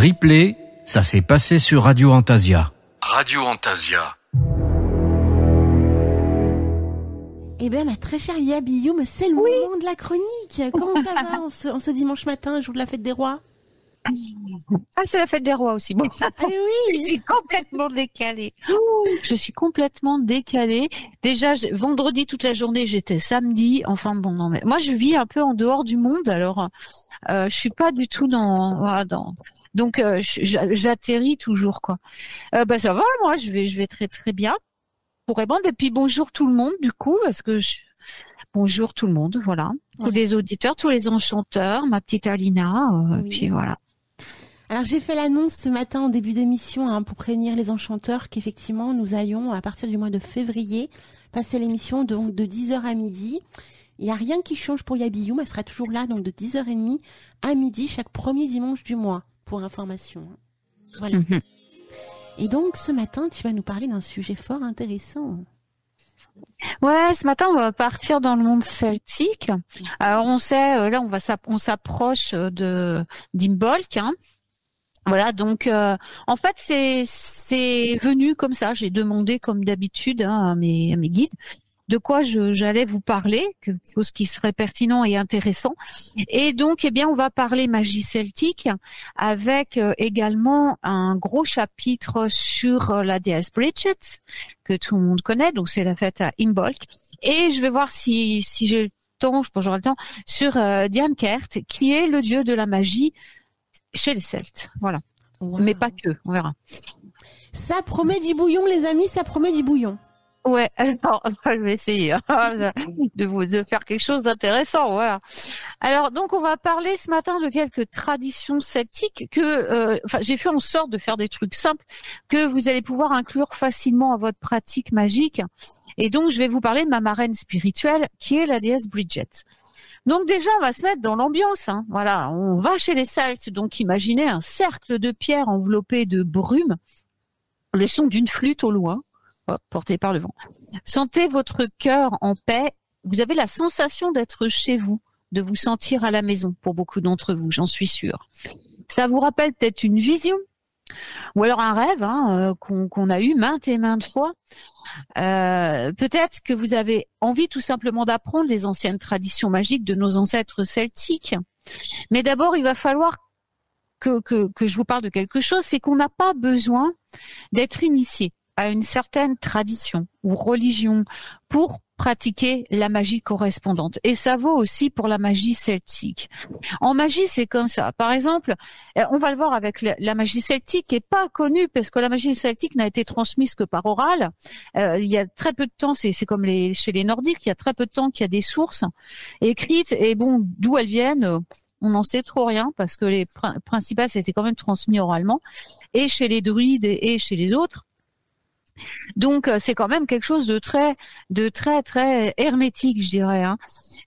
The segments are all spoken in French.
Replay, ça s'est passé sur Radio Antasia. Radio Antasia. Eh bien, ma très chère Yabi Youm, c'est le moment de la chronique. Comment ça va en ce dimanche matin, jour de la fête des rois? Ah, c'est la fête des rois aussi. Bon. Ah oui. Je suis complètement décalée. Je suis complètement décalée. Déjà, vendredi toute la journée, j'étais samedi. Enfin bon, non mais moi je vis un peu en dehors du monde. Alors, je suis pas du tout donc j'atterris toujours quoi. Ça va, moi je vais très très bien. Pour répondre. Et puis bonjour tout le monde du coup parce que bonjour tout le monde, voilà. Tous les auditeurs, tous les enchanteurs, ma petite Alina, puis voilà. Alors j'ai fait l'annonce ce matin en début d'émission pour prévenir les enchanteurs qu'effectivement nous allions à partir du mois de février passer l'émission donc de 10h à midi. Il n'y a rien qui change pour Yabi Youm, elle sera toujours là donc de 10h30 à midi chaque premier dimanche du mois pour information. Voilà. Et donc ce matin tu vas nous parler d'un sujet fort intéressant. Ouais, ce matin on va partir dans le monde celtique. Alors on sait là on s'approche de d'Imbolc. Voilà, donc en fait c'est venu comme ça. J'ai demandé comme d'habitude à mes guides de quoi j'allais vous parler, quelque chose qui serait pertinent et intéressant. Et donc, on va parler magie celtique avec également un gros chapitre sur la déesse Bridget que tout le monde connaît. Donc, c'est la fête à Imbolc. Et je vais voir si j'ai le temps, je pense que j'aurai le temps, sur Diankert, qui est le dieu de la magie chez les Celtes. Voilà. Wow. Mais pas que, on verra. Ça promet du bouillon, les amis, ça promet du bouillon. Ouais, alors, je vais essayer de faire quelque chose d'intéressant, voilà. Alors, donc, on va parler ce matin de quelques traditions celtiques que, j'ai fait en sorte de faire des trucs simples que vous allez pouvoir inclure facilement à votre pratique magique. Et donc, je vais vous parler de ma marraine spirituelle, qui est la déesse Bridget. Donc déjà, on va se mettre dans l'ambiance. Voilà, on va chez les Celtes. Donc, imaginez un cercle de pierre enveloppé de brume, le son d'une flûte au loin. Porté par le vent. Sentez votre cœur en paix. Vous avez la sensation d'être chez vous, de vous sentir à la maison pour beaucoup d'entre vous, j'en suis sûre. Ça vous rappelle peut-être une vision ou alors un rêve qu'on a eu maintes et maintes fois. Peut-être que vous avez envie tout simplement d'apprendre les anciennes traditions magiques de nos ancêtres celtiques. Mais d'abord, il va falloir que je vous parle de quelque chose, c'est qu'on n'a pas besoin d'être initié à une certaine tradition ou religion pour pratiquer la magie correspondante. Et ça vaut aussi pour la magie celtique. En magie, c'est comme ça. Par exemple, on va le voir avec la magie celtique qui est pas connue parce que la magie celtique n'a été transmise que par oral. Il y a très peu de temps, c'est comme chez les Nordiques, il y a très peu de temps qu'il y a des sources écrites et bon, d'où elles viennent, on n'en sait trop rien parce que les principales c'était quand même transmis oralement et chez les druides et chez les autres. Donc c'est quand même quelque chose de très très hermétique, je dirais.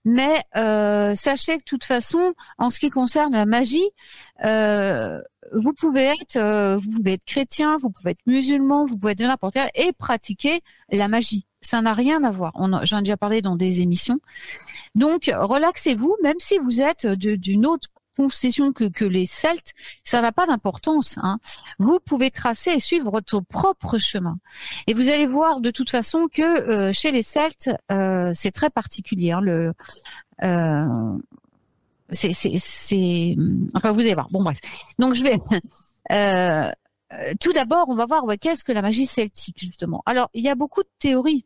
Mais sachez que de toute façon, en ce qui concerne la magie, vous pouvez être chrétien, vous pouvez être musulman, vous pouvez être de n'importe quel et pratiquer la magie. Ça n'a rien à voir. J'en ai déjà parlé dans des émissions. Donc relaxez-vous, même si vous êtes d'une autre concession que les Celtes, ça n'a pas d'importance. Vous pouvez tracer et suivre votre propre chemin. Et vous allez voir de toute façon que chez les Celtes, c'est très particulier. Enfin, vous allez voir. Bon, bref. Donc, je vais... tout d'abord, on va voir qu'est-ce que la magie celtique, justement. Alors, il y a beaucoup de théories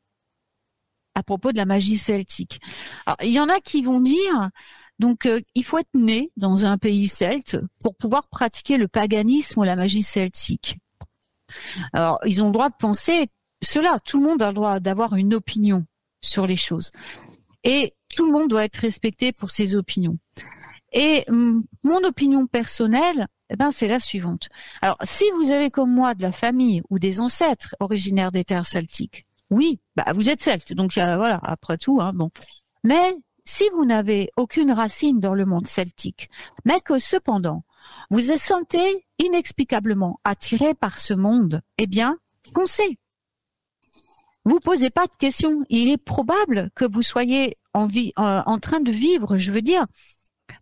à propos de la magie celtique. Alors, il y en a qui vont dire... Donc, il faut être né dans un pays celte pour pouvoir pratiquer le paganisme ou la magie celtique. Alors, ils ont le droit de penser cela. Tout le monde a le droit d'avoir une opinion sur les choses. Et tout le monde doit être respecté pour ses opinions. Et mon opinion personnelle, c'est la suivante. Alors, si vous avez comme moi de la famille ou des ancêtres originaires des terres celtiques, oui, vous êtes celte. Donc, voilà, après tout, bon. Mais si vous n'avez aucune racine dans le monde celtique, mais que cependant, vous vous sentez inexplicablement attiré par ce monde, foncez. Vous posez pas de questions. Il est probable que vous soyez en train de vivre, je veux dire,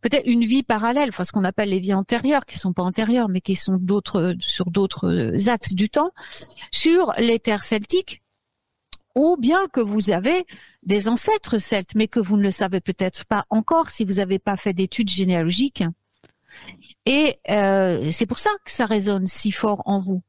peut-être une vie parallèle, enfin ce qu'on appelle les vies antérieures, qui sont pas antérieures, mais qui sont sur d'autres axes du temps, sur les terres celtiques, ou bien que vous avez des ancêtres celtes, mais que vous ne le savez peut-être pas encore si vous n'avez pas fait d'études généalogiques. Et c'est pour ça que ça résonne si fort en vous.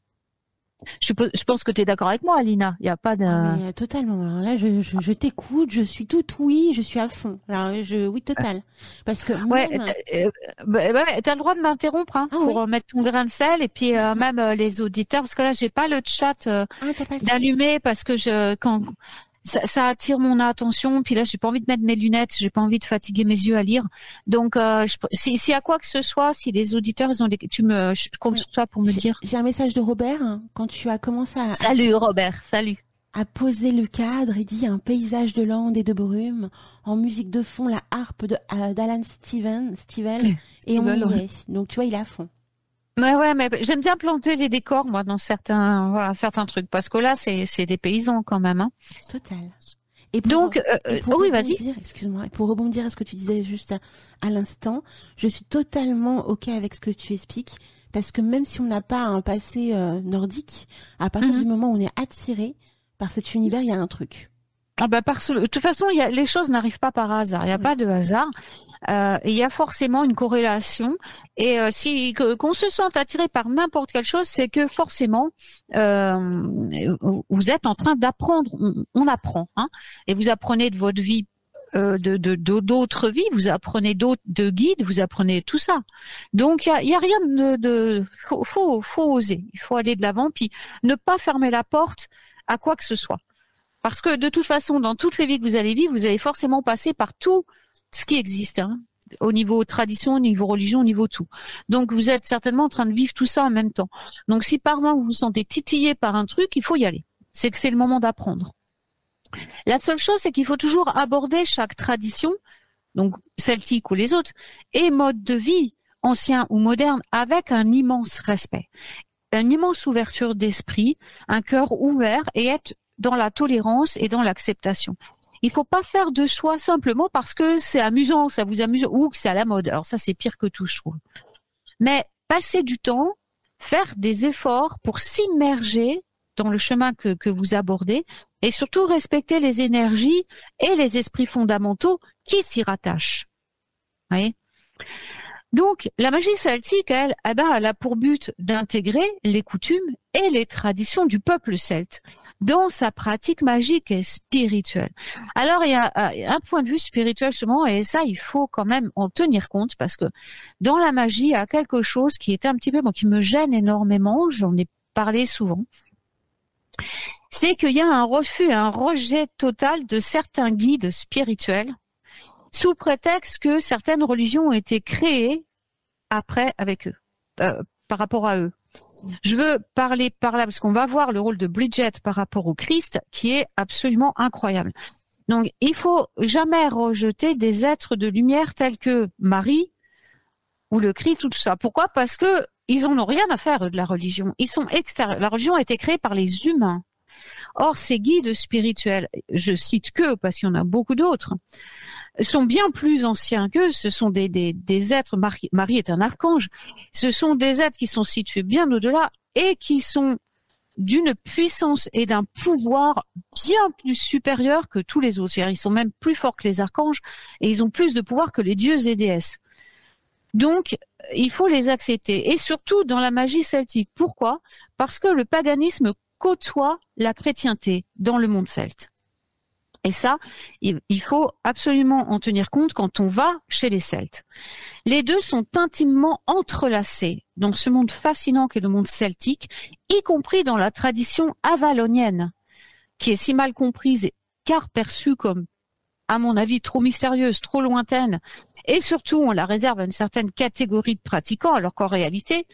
Je pense que tu es d'accord avec moi, Alina. Il y a pas de... mais totalement. Alors là, je t'écoute, je suis toute oui, je suis à fond. Alors oui, total. Parce que t'as le droit de m'interrompre pour mettre ton grain de sel et puis même les auditeurs, parce que là j'ai pas le chat d'allumer parce que ça attire mon attention, puis là j'ai pas envie de mettre mes lunettes, j'ai pas envie de fatiguer mes yeux à lire. Donc s'il y a quoi que ce soit, si les auditeurs je compte sur toi pour me dire. J'ai un message de Robert quand tu as commencé à Salut Robert, salut. À poser le cadre, il dit un paysage de landes et de brume, en musique de fond la harpe d'Alan Stivell et on y est. Donc tu vois, il est à fond. Ouais, mais j'aime bien planter les décors, moi, dans certains trucs, parce que là, c'est des paysans quand même, hein. Total. Oui, vas-y. Excuse-moi. Et pour rebondir à ce que tu disais juste à l'instant, je suis totalement OK avec ce que tu expliques, parce que même si on n'a pas un passé nordique, à partir du moment où on est attiré par cet univers, il y a un truc. De toute façon, les choses n'arrivent pas par hasard. Il n'y a pas de hasard. Il y a forcément une corrélation, et qu'on se sente attiré par n'importe quelle chose, c'est que forcément vous êtes en train d'apprendre. On apprend, et vous apprenez de votre vie, d'autres vies, vous apprenez de guides, vous apprenez tout ça. Donc il y a rien de faut oser, il faut aller de l'avant, puis ne pas fermer la porte à quoi que ce soit, parce que de toute façon, dans toutes les vies que vous allez vivre, vous allez forcément passer par tout ce qui existe, au niveau tradition, au niveau religion, au niveau tout. Donc vous êtes certainement en train de vivre tout ça en même temps. Donc si par moment vous vous sentez titillé par un truc, il faut y aller. C'est que c'est le moment d'apprendre. La seule chose, c'est qu'il faut toujours aborder chaque tradition, donc celtique ou les autres, et mode de vie, ancien ou moderne, avec un immense respect, une immense ouverture d'esprit, un cœur ouvert, et être dans la tolérance et dans l'acceptation. Il faut pas faire de choix simplement parce que c'est amusant, ça vous amuse, ou que c'est à la mode. Alors ça, c'est pire que tout, je trouve. Mais passer du temps, faire des efforts pour s'immerger dans le chemin que vous abordez, et surtout respecter les énergies et les esprits fondamentaux qui s'y rattachent. Vous voyez ? Donc, la magie celtique, elle a pour but d'intégrer les coutumes et les traditions du peuple celte dans sa pratique magique et spirituelle. Alors, il y a un point de vue spirituel justement, et ça, il faut quand même en tenir compte, parce que dans la magie, il y a quelque chose qui est un petit peu, qui me gêne énormément, j'en ai parlé souvent, c'est qu'il y a un refus, un rejet total de certains guides spirituels, sous prétexte que certaines religions ont été créées après avec eux, par rapport à eux. Je veux parler par là, parce qu'on va voir le rôle de Bridget par rapport au Christ, qui est absolument incroyable. Donc, il faut jamais rejeter des êtres de lumière tels que Marie ou le Christ ou tout ça. Pourquoi ? Parce que ils en ont rien à faire de la religion. Ils sont extérieurs. La religion a été créée par les humains. Or, ces guides spirituels, je cite qu'eux parce qu'il y en a beaucoup d'autres, sont bien plus anciens qu'eux. Ce sont des êtres, Marie est un archange, ce sont des êtres qui sont situés bien au-delà et qui sont d'une puissance et d'un pouvoir bien plus supérieur que tous les autres. Ils sont même plus forts que les archanges et ils ont plus de pouvoir que les dieux et déesses. Donc, il faut les accepter. Et surtout dans la magie celtique. Pourquoi ? Parce que le paganisme côtoie la chrétienté dans le monde celte. Et ça, il faut absolument en tenir compte quand on va chez les Celtes. Les deux sont intimement entrelacés dans ce monde fascinant qu'est le monde celtique, y compris dans la tradition avalonienne, qui est si mal comprise car perçue comme, à mon avis, trop mystérieuse, trop lointaine, et surtout on la réserve à une certaine catégorie de pratiquants, alors qu'en réalité,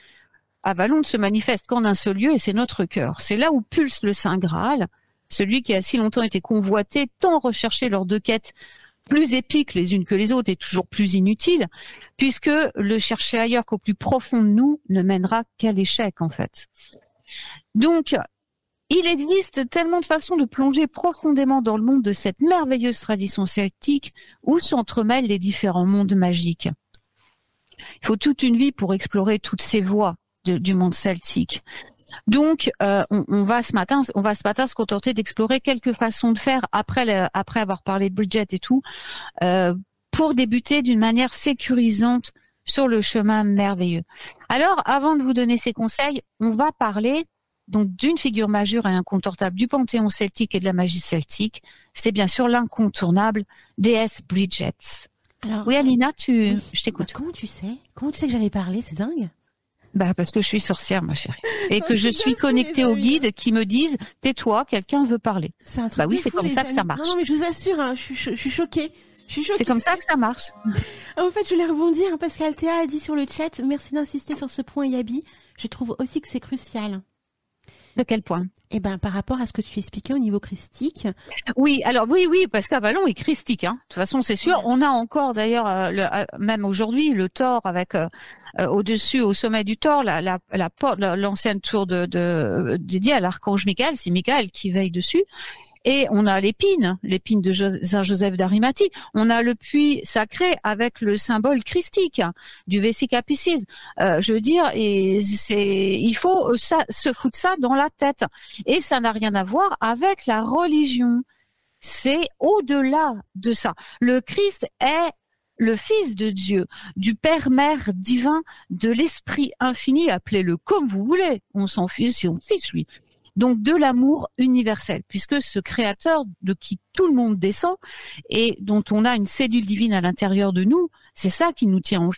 Avalon ne se manifeste qu'en un seul lieu, et c'est notre cœur. C'est là où pulse le Saint Graal, celui qui a si longtemps été convoité, tant recherché lors de quêtes plus épiques les unes que les autres et toujours plus inutiles, puisque le chercher ailleurs qu'au plus profond de nous ne mènera qu'à l'échec en fait. Donc, il existe tellement de façons de plonger profondément dans le monde de cette merveilleuse tradition celtique où s'entremêlent les différents mondes magiques. Il faut toute une vie pour explorer toutes ces voies du monde celtique. Donc, on va ce matin se contenter d'explorer quelques façons de faire après avoir parlé de Bridget et tout, pour débuter d'une manière sécurisante sur le chemin merveilleux. Alors, avant de vous donner ces conseils, on va parler donc d'une figure majeure et incontournable du panthéon celtique et de la magie celtique. C'est bien sûr l'incontournable déesse Bridget. Alors, oui, Alina, je t'écoute. Comment tu sais que j'allais parler? C'est dingue. Parce que je suis sorcière, ma chérie. Et que je suis connectée aux guides qui me disent, tais-toi, quelqu'un veut parler. C'est un truc oui, c'est comme ça que ça marche. Non, mais je vous assure, je suis choquée. C'est comme ça que ça marche. En fait, je voulais rebondir parce qu'Althea a dit sur le chat, merci d'insister sur ce point, Yabi. Je trouve aussi que c'est crucial. De quel point? Par rapport à ce que tu expliquais au niveau christique. Oui, alors oui, parce qu'Avalon est christique. De toute façon, c'est sûr. Ouais. On a encore d'ailleurs, même aujourd'hui, le Thor avec au-dessus, au sommet du Thor, l'ancienne tour dédiée à l'archange Michael. C'est Michael qui veille dessus. Et on a l'épine de Saint Joseph d'Arimathie. On a le puits sacré avec le symbole christique du Vesic Apicis. Je veux dire, il faut se foutre ça dans la tête. Et ça n'a rien à voir avec la religion. C'est au-delà de ça. Le Christ est le Fils de Dieu, du Père-Mère divin, de l'Esprit infini, appelez-le comme vous voulez. On s'en fiche si on fiche lui. Donc de l'amour universel, puisque ce créateur de qui tout le monde descend et dont on a une cellule divine à l'intérieur de nous, c'est ça qui nous tient,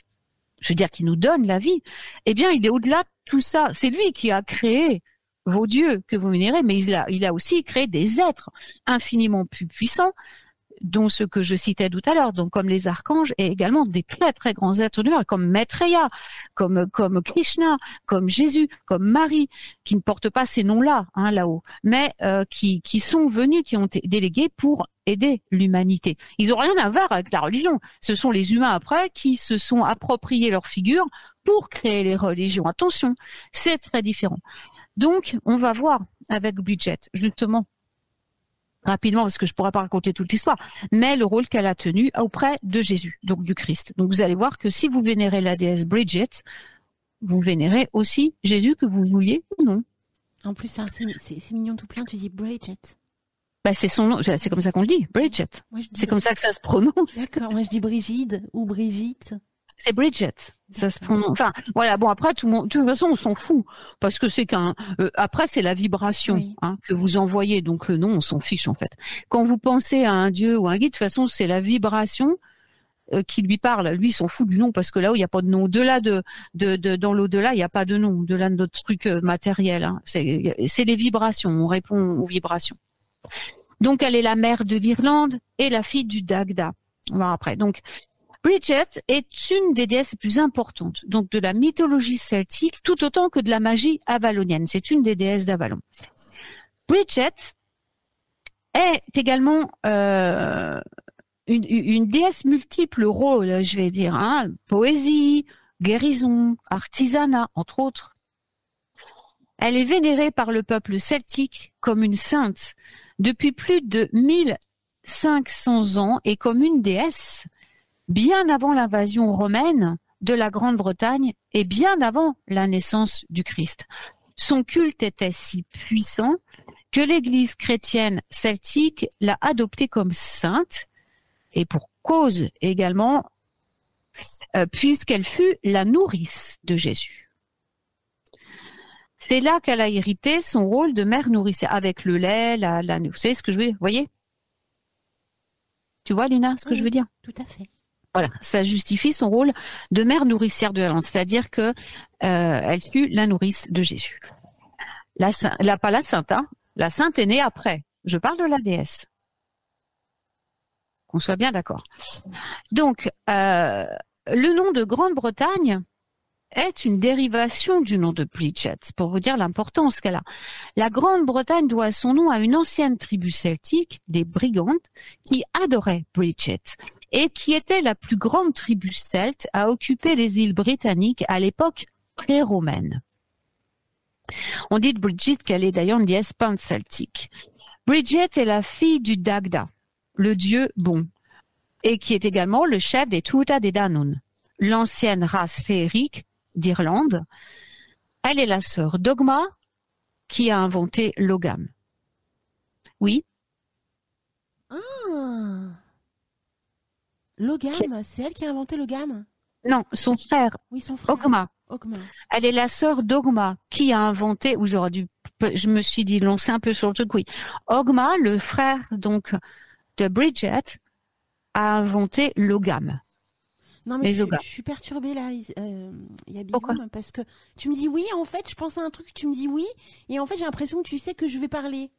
qui nous donne la vie. Eh bien, il est au-delà de tout ça. C'est lui qui a créé vos dieux que vous vénérez, mais il a aussi créé des êtres infiniment plus puissants, dont ceux que je citais tout à l'heure, donc comme les archanges, et également des très très grands êtres de lumière, comme Maitreya, comme Krishna, comme Jésus, comme Marie, qui ne portent pas ces noms-là là-haut, mais qui sont venus, qui ont été délégués pour aider l'humanité. Ils n'ont rien à voir avec la religion. Ce sont les humains après qui se sont appropriés leur figure pour créer les religions. Attention, c'est très différent. Donc, on va voir avec Bridget, justement, rapidement, parce que je ne pourrais pas raconter toute l'histoire, mais le rôle qu'elle a tenu auprès de Jésus, donc du Christ. Donc vous allez voir que si vous vénérez la déesse Bridget, vous vénérez aussi Jésus, que vous vouliez ou non. En plus, c'est mignon tout plein, tu dis Bridget. C'est son nom, c'est comme ça qu'on le dit, Bridget. C'est comme ça que ça se prononce. D'accord, moi je dis Brigide ou Brigitte. C'est Bridget, ça se prononce. Enfin, voilà. Bon, après, tout le monde, de toute façon, on s'en fout parce que c'est après, c'est la vibration que vous envoyez. Donc le nom, on s'en fiche en fait. Quand vous pensez à un dieu ou un guide, de toute façon, c'est la vibration qui lui parle. Lui, il s'en fout du nom parce que là où il n'y a pas de nom, au-delà dans l'au-delà, il n'y a pas de nom. Au-delà de notre truc matériel, c'est les vibrations. On répond aux vibrations. Donc, elle est la mère de l'Irlande et la fille du Dagda. On va après. Donc, Bridget est une des déesses les plus importantes, donc de la mythologie celtique, tout autant que de la magie avalonienne. C'est une des déesses d'Avalon. Bridget est également une déesse multiple rôles, je vais dire, poésie, guérison, artisanat, entre autres. Elle est vénérée par le peuple celtique comme une sainte depuis plus de 1500 ans et comme une déesse bien avant l'invasion romaine de la Grande-Bretagne et bien avant la naissance du Christ. Son culte était si puissant que l'Église chrétienne celtique l'a adoptée comme sainte, et pour cause également, puisqu'elle fut la nourrice de Jésus. C'est là qu'elle a hérité son rôle de mère nourricière, avec le lait, vous savez ce que je veux dire, vous voyez? Tu vois, Lina, ce que je veux dire? Tout à fait. Voilà, ça justifie son rôle de mère nourricière de l'Irlande, c'est-à-dire que elle fut la nourrice de Jésus. Pas la sainte, la sainte est née après. Je parle de la déesse. Qu'on soit bien d'accord. Donc, le nom de Grande-Bretagne est une dérivation du nom de Bridget, pour vous dire l'importance qu'elle a. La Grande-Bretagne doit son nom à une ancienne tribu celtique, des Brigantes, qui adorait Bridget et qui était la plus grande tribu celte à occuper les îles britanniques à l'époque pré-romaine. On dit de Bridget qu'elle est d'ailleurs une déesse pan-celtique. Bridget est la fille du Dagda, le dieu bon, et qui est également le chef des Tuatha Dé Danann. l'ancienne race féerique d'Irlande. Elle est la sœur d'Ogma, qui a inventé l'Ogam. Oui. Ah. L'Ogam, c'est elle qui a inventé l'Ogam? Non, son frère. Oui, son frère. Ogma. Ogma. Elle est la sœur d'Ogma qui a inventé, ou je me suis dit lancer un peu sur le truc, oui. Ogma, le frère donc de Bridget, a inventé l'Ogam. Non mais je suis perturbée là, Yabigoum, parce que tu me dis oui, en fait, je pense à un truc, tu me dis oui, et en fait j'ai l'impression que tu sais que je vais parler.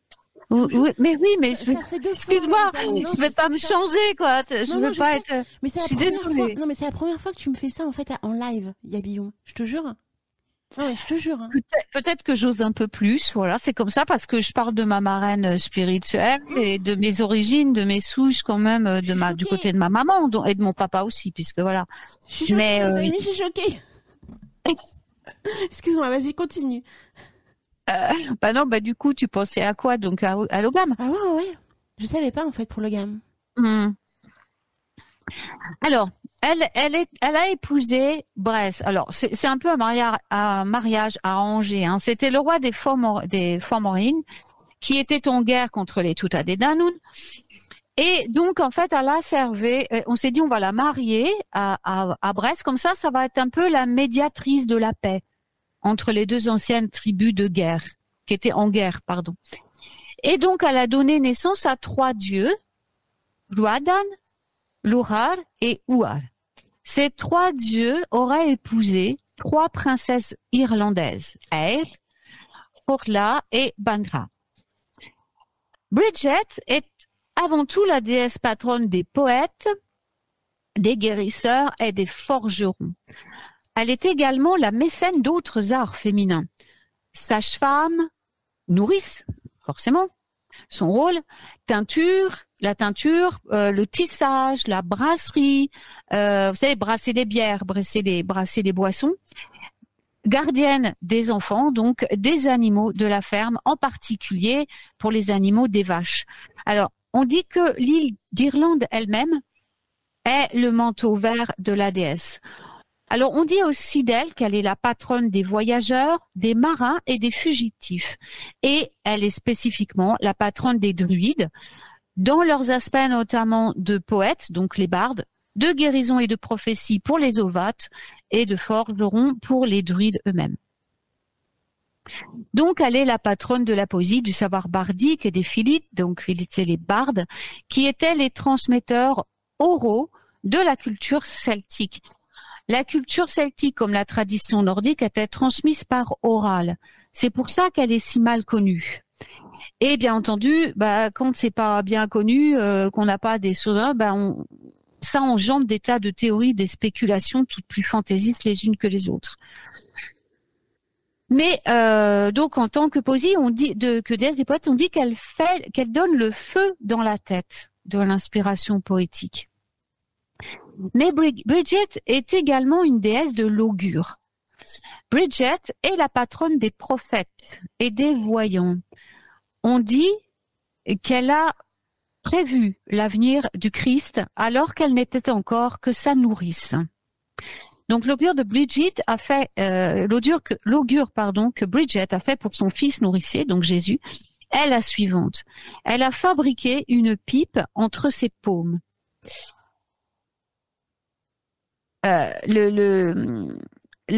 Oui, mais excuse-moi, je vais pas me changer quoi. Je veux pas être. Mais c'est la première fois. Non mais c'est la première fois que tu me fais ça en fait en live, Yabigoum. Je te jure. Non mais je te jure. Hein. Peut-être que j'ose un peu plus. Voilà, c'est comme ça parce que je parle de ma marraine spirituelle et de mes origines, de mes souches quand même, du côté de ma maman et de mon papa aussi, puisque voilà. Je suis choquée, je suis choquée. Excuse-moi, vas-y, continue. Du coup, tu pensais à quoi donc à l'Ogam? Ah ouais. Je savais pas en fait pour l'Ogam. Alors, elle a épousé Bress. Alors, c'est un peu un mariage arrangé. Hein. C'était le roi des Fomorines qui était en guerre contre les Tuatha Dé Danann. Et donc, en fait, elle a servi. On s'est dit, on va la marier à Bress. Comme ça va être un peu la médiatrice de la paix entre les deux anciennes tribus de guerre, qui étaient en guerre, pardon. Et donc, elle a donné naissance à 3 dieux, Ruadan, Lughar et Uar. Ces 3 dieux auraient épousé 3 princesses irlandaises, Eir, Forla et Bandra. Bridget est avant tout la déesse patronne des poètes, des guérisseurs et des forgerons. Elle est également la mécène d'autres arts féminins. Sage-femme, nourrice, forcément, son rôle, la teinture, le tissage, la brasserie, vous savez, brasser des bières, brasser des boissons, gardienne des enfants, donc des animaux de la ferme, en particulier pour les animaux des vaches. Alors, on dit que l'île d'Irlande elle-même est le manteau vert de la déesse. Alors, on dit aussi d'elle qu'elle est la patronne des voyageurs, des marins et des fugitifs. Et elle est spécifiquement la patronne des druides, dans leurs aspects notamment de poètes, donc les bardes, de guérison et de prophétie pour les ovates et de forgerons pour les druides eux-mêmes. Donc, elle est la patronne de la poésie, du savoir bardique et des philites, donc philites c'est les bardes, qui étaient les transmetteurs oraux de la culture celtique. La culture celtique, comme la tradition nordique, était transmise par oral. C'est pour ça qu'elle est si mal connue. Et bien entendu, quand c'est pas bien connu, qu'on n'a pas des sources, ça engendre des tas de théories, des spéculations, toutes plus fantaisistes les unes que les autres. Mais donc en tant que poésie, on dit que déesse des poètes, on dit qu'elle donne le feu dans la tête de l'inspiration poétique. Mais Bridget est également une déesse de l'augure. Bridget est la patronne des prophètes et des voyants. On dit qu'elle a prévu l'avenir du Christ alors qu'elle n'était encore que sa nourrice. Donc l'augure de Bridget a fait l'augure que Bridget a fait pour son fils nourricier, donc Jésus, est la suivante. Elle a fabriqué une pipe entre ses paumes. La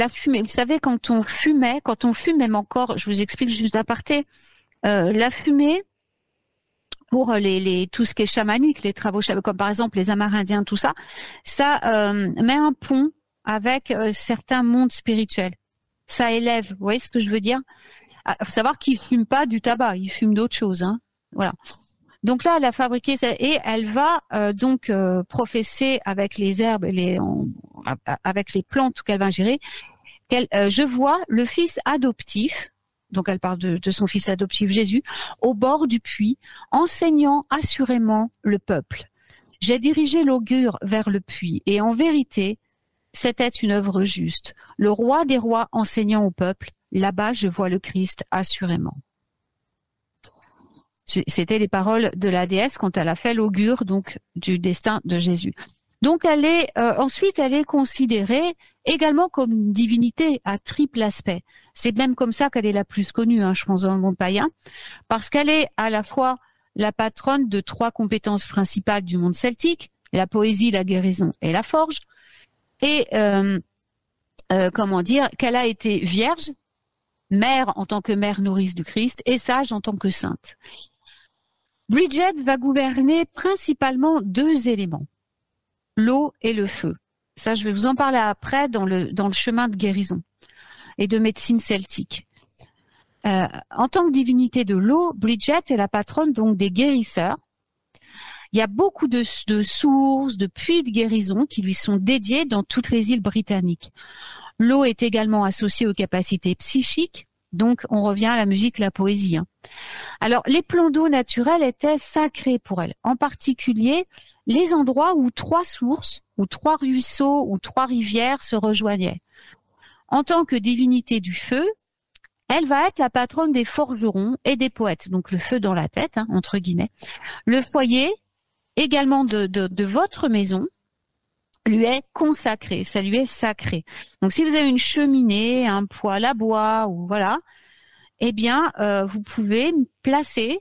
fumée, vous savez, quand on fume même encore, je vous explique juste d'aparté, la fumée pour tout ce qui est chamanique, les travaux chamaniques, comme par exemple les Amérindiens, tout ça, ça met un pont avec certains mondes spirituels. Ça élève, vous voyez ce que je veux dire? Faut savoir qu'ils fument pas du tabac, ils fument d'autres choses, hein. Voilà. Donc là, elle a fabriqué ça et elle va donc professer avec les herbes, avec les plantes qu'elle va ingérer. Je vois le fils adoptif, donc elle parle de son fils adoptif Jésus, au bord du puits, enseignant assurément le peuple. J'ai dirigé l'augure vers le puits et en vérité, c'était une œuvre juste. Le roi des rois enseignant au peuple, là-bas je vois le Christ assurément. C'était les paroles de la déesse quand elle a fait l'augure donc du destin de Jésus. Donc ensuite elle est considérée également comme une divinité à triple aspect. C'est même comme ça qu'elle est la plus connue, je pense, dans le monde païen, parce qu'elle est à la fois la patronne de 3 compétences principales du monde celtique, la poésie, la guérison et la forge, et qu'elle a été vierge, mère en tant que mère nourrice du Christ et sage en tant que sainte. Bridget va gouverner principalement 2 éléments, l'eau et le feu. Ça, je vais vous en parler après dans le chemin de guérison et de médecine celtique. En tant que divinité de l'eau, Bridget est la patronne donc des guérisseurs. Il y a beaucoup de sources, de puits de guérison qui lui sont dédiés dans toutes les îles britanniques. L'eau est également associée aux capacités psychiques, donc on revient à la musique, la poésie. Alors, les plans d'eau naturels étaient sacrés pour elle, en particulier les endroits où 3 sources, ou 3 ruisseaux, ou 3 rivières se rejoignaient. En tant que divinité du feu, elle va être la patronne des forgerons et des poètes, donc le feu dans la tête, entre guillemets. Le foyer, également de votre maison, lui est consacré, ça lui est sacré. Donc si vous avez une cheminée, un poêle à bois, ou voilà, eh bien vous pouvez placer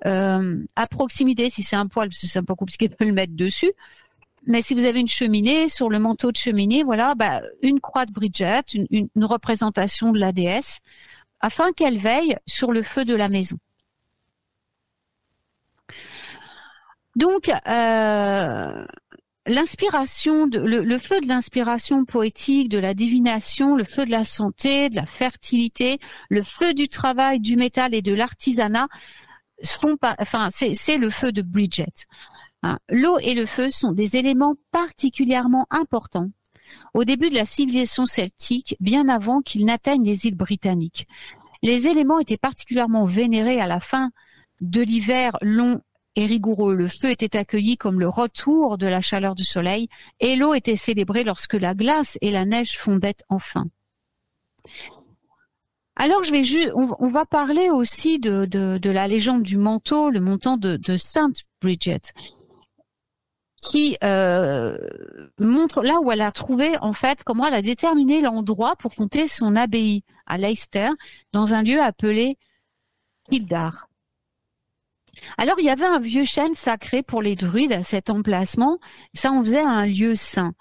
à proximité, si c'est un poêle, parce que c'est un peu compliqué de le mettre dessus, mais si vous avez une cheminée, sur le manteau de cheminée, voilà, une croix de Bridget, une représentation de la déesse, afin qu'elle veille sur le feu de la maison. Donc, l'inspiration, le feu de l'inspiration poétique, de la divination, le feu de la santé, de la fertilité, le feu du travail, du métal et de l'artisanat, c'est le feu de Bridget. L'eau et le feu sont des éléments particulièrement importants au début de la civilisation celtique, bien avant qu'ils n'atteignent les îles britanniques. Les éléments étaient particulièrement vénérés à la fin de l'hiver long et rigoureux. Le feu était accueilli comme le retour de la chaleur du soleil et l'eau était célébrée lorsque la glace et la neige fondaient enfin. Alors on va parler aussi de la légende du manteau, le manteau de Sainte Bridget, qui montre là où elle a trouvé, en fait, comment elle a déterminé l'endroit pour monter son abbaye à Leicester, dans un lieu appelé Kildare. Alors, il y avait un vieux chêne sacré pour les druides à cet emplacement. Ça en faisait un lieu saint.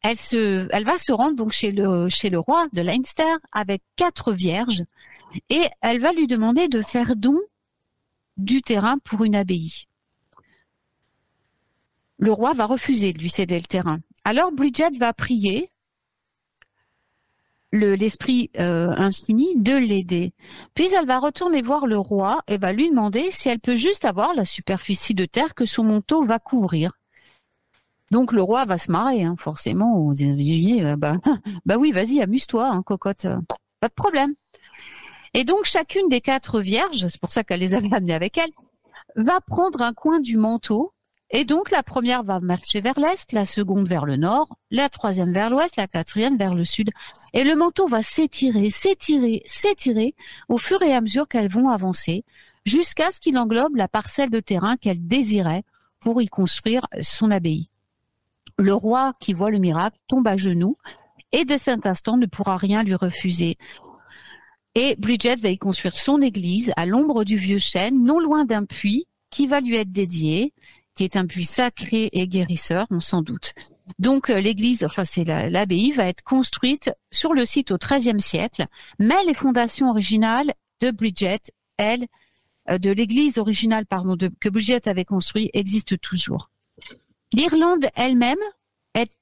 Elle va se rendre donc chez le roi de Leinster avec 4 vierges et elle va lui demander de faire don du terrain pour une abbaye. Le roi va refuser de lui céder le terrain. Alors Bridget va prier l'esprit infini de l'aider. Puis elle va retourner voir le roi et va lui demander si elle peut juste avoir la superficie de terre que son manteau va couvrir. Donc le roi va se marrer, forcément. Vous imaginez, oui, vas-y, amuse-toi, cocotte, pas de problème. Et donc chacune des 4 vierges, c'est pour ça qu'elle les avait amenées avec elle, va prendre un coin du manteau. Et donc, la première va marcher vers l'est, la seconde vers le nord, la troisième vers l'ouest, la 4e vers le sud. Et le manteau va s'étirer, s'étirer, s'étirer au fur et à mesure qu'elles vont avancer, jusqu'à ce qu'il englobe la parcelle de terrain qu'elle désirait pour y construire son abbaye. Le roi, qui voit le miracle, tombe à genoux et de cet instant ne pourra rien lui refuser. Et Bridget va y construire son église à l'ombre du vieux chêne, non loin d'un puits qui va lui être dédié, qui est un puits sacré et guérisseur, on s'en doute. Donc l'église, c'est l'abbaye, va être construite sur le site au XIIIe siècle, mais les fondations originales de Bridget, de l'église originale, que Bridget avait construite, existent toujours. L'Irlande elle-même est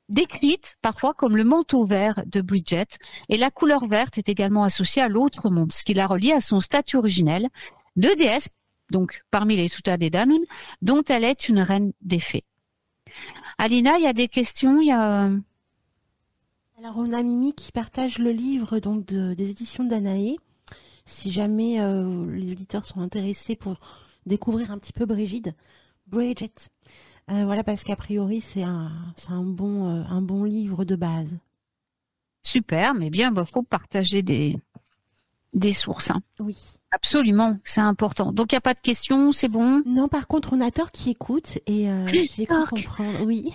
décrite parfois comme le manteau vert de Bridget, et la couleur verte est également associée à l'autre monde, ce qui la relie à son statut originel de déesse, donc parmi les Tuatha Dé Danann, dont elle est une reine des fées. Alina, il y a des questions, Alors on a Mimi qui partage le livre donc des éditions d'Anaé. Si jamais les auditeurs sont intéressés pour découvrir un petit peu Bridget. Voilà, parce qu'a priori c'est un bon livre de base. Super, mais bien, faut partager des sources. Oui. Absolument, c'est important. Donc il n'y a pas de questions, c'est bon. Non, par contre, on a Thor qui écoute et j'ai cru comprendre, oui.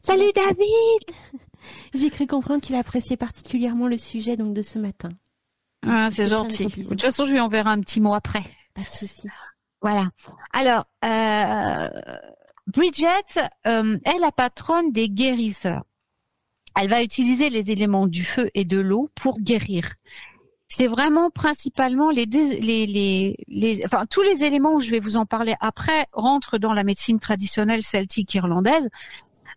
Salut David. J'ai cru comprendre qu'il appréciait particulièrement le sujet donc de ce matin. Ah, c'est gentil. De toute façon, je lui enverrai un petit mot après. Pas de souci. Voilà. Alors, Bridget est la patronne des guérisseurs. Elle va utiliser les éléments du feu et de l'eau pour guérir. C'est vraiment principalement enfin, tous les éléments, je vais vous en parler après, rentrent dans la médecine traditionnelle celtique irlandaise,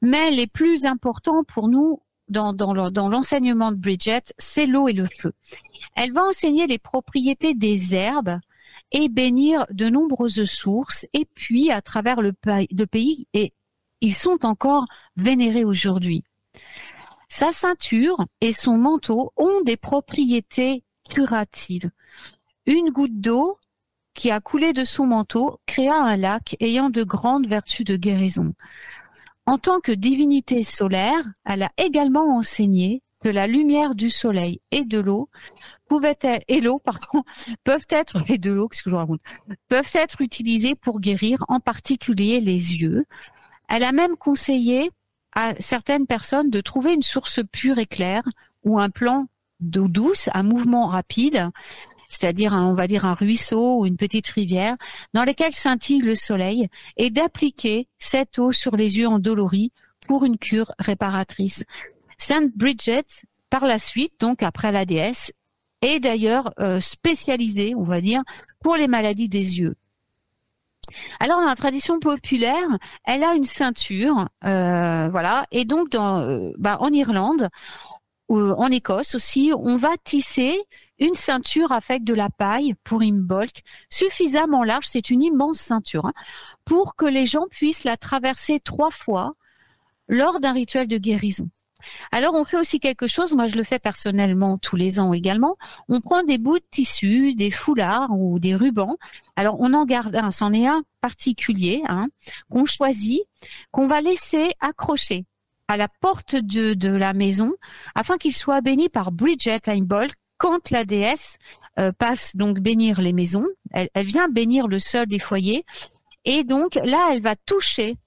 mais les plus importants pour nous dans l'enseignement de Bridget, c'est l'eau et le feu. Elle va enseigner les propriétés des herbes et bénir de nombreuses sources, et puis à travers le pays, et ils sont encore vénérés aujourd'hui. Sa ceinture et son manteau ont des propriétés curatives. Une goutte d'eau qui a coulé de son manteau créa un lac ayant de grandes vertus de guérison. En tant que divinité solaire, elle a également enseigné que la lumière du soleil et de l'eau peuvent être utilisées pour guérir, en particulier les yeux. Elle a même conseillé à certaines personnes de trouver une source pure et claire ou un plan d'eau douce, un mouvement rapide, c'est-à-dire on va dire un ruisseau ou une petite rivière dans lesquels scintille le soleil, et d'appliquer cette eau sur les yeux endoloris pour une cure réparatrice. Sainte Bridget, par la suite, donc après la déesse, est d'ailleurs spécialisée, on va dire, pour les maladies des yeux. Alors dans la tradition populaire, elle a une ceinture, voilà, et donc en Irlande, en Écosse aussi, on va tisser une ceinture avec de la paille pour imbolc suffisamment large, c'est une immense ceinture, pour que les gens puissent la traverser 3 fois lors d'un rituel de guérison. Alors on fait aussi quelque chose, moi je le fais personnellement tous les ans également, on prend des bouts de tissu, des foulards ou des rubans, alors on en garde un, c'en est un particulier, qu'on choisit, qu'on va laisser accrocher à la porte de la maison afin qu'il soit béni par Bridget Imbolc quand la déesse passe donc bénir les maisons. Elle vient bénir le sol des foyers, et donc là elle va toucher,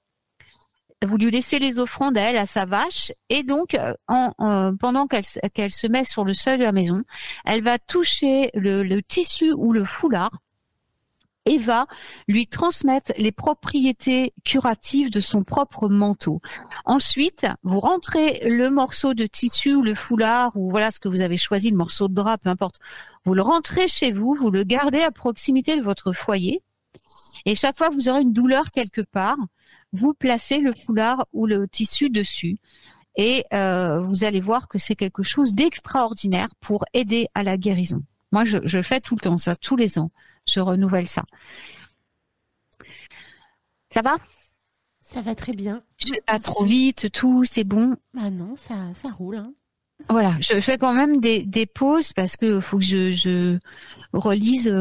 vous lui laissez les offrandes à elle, à sa vache, et donc pendant qu'elle se met sur le seuil de la maison, elle va toucher le tissu ou le foulard et va lui transmettre les propriétés curatives de son propre manteau. Ensuite, vous rentrez le morceau de tissu ou le foulard, ou voilà ce que vous avez choisi, le morceau de drap, peu importe. Vous le rentrez chez vous, vous le gardez à proximité de votre foyer, et chaque fois que vous aurez une douleur quelque part, vous placez le foulard ou le tissu dessus, et vous allez voir que c'est quelque chose d'extraordinaire pour aider à la guérison. Moi, je fais tout le temps ça, tous les ans. Je renouvelle ça. Ça va ? Ça va très bien. Je vais pas trop vite, tout, c'est bon. Ah non, ça roule. Voilà, je fais quand même des pauses parce que faut que je relise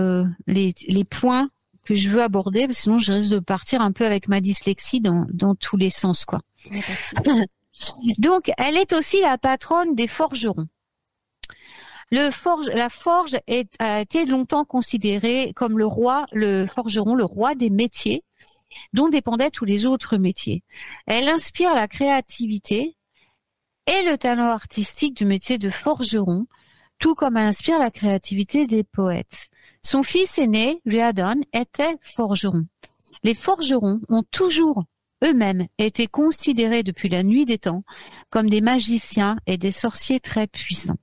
les points que je veux aborder, parce que sinon je risque de partir un peu avec ma dyslexie dans tous les sens, quoi. Donc, elle est aussi la patronne des forgerons. La forge a été longtemps considérée comme le forgeron, le roi des métiers, dont dépendaient tous les autres métiers. Elle inspire la créativité et le talent artistique du métier de forgeron, tout comme elle inspire la créativité des poètes. Son fils aîné, Riordan, était forgeron. Les forgerons ont toujours eux-mêmes été considérés depuis la nuit des temps comme des magiciens et des sorciers très puissants.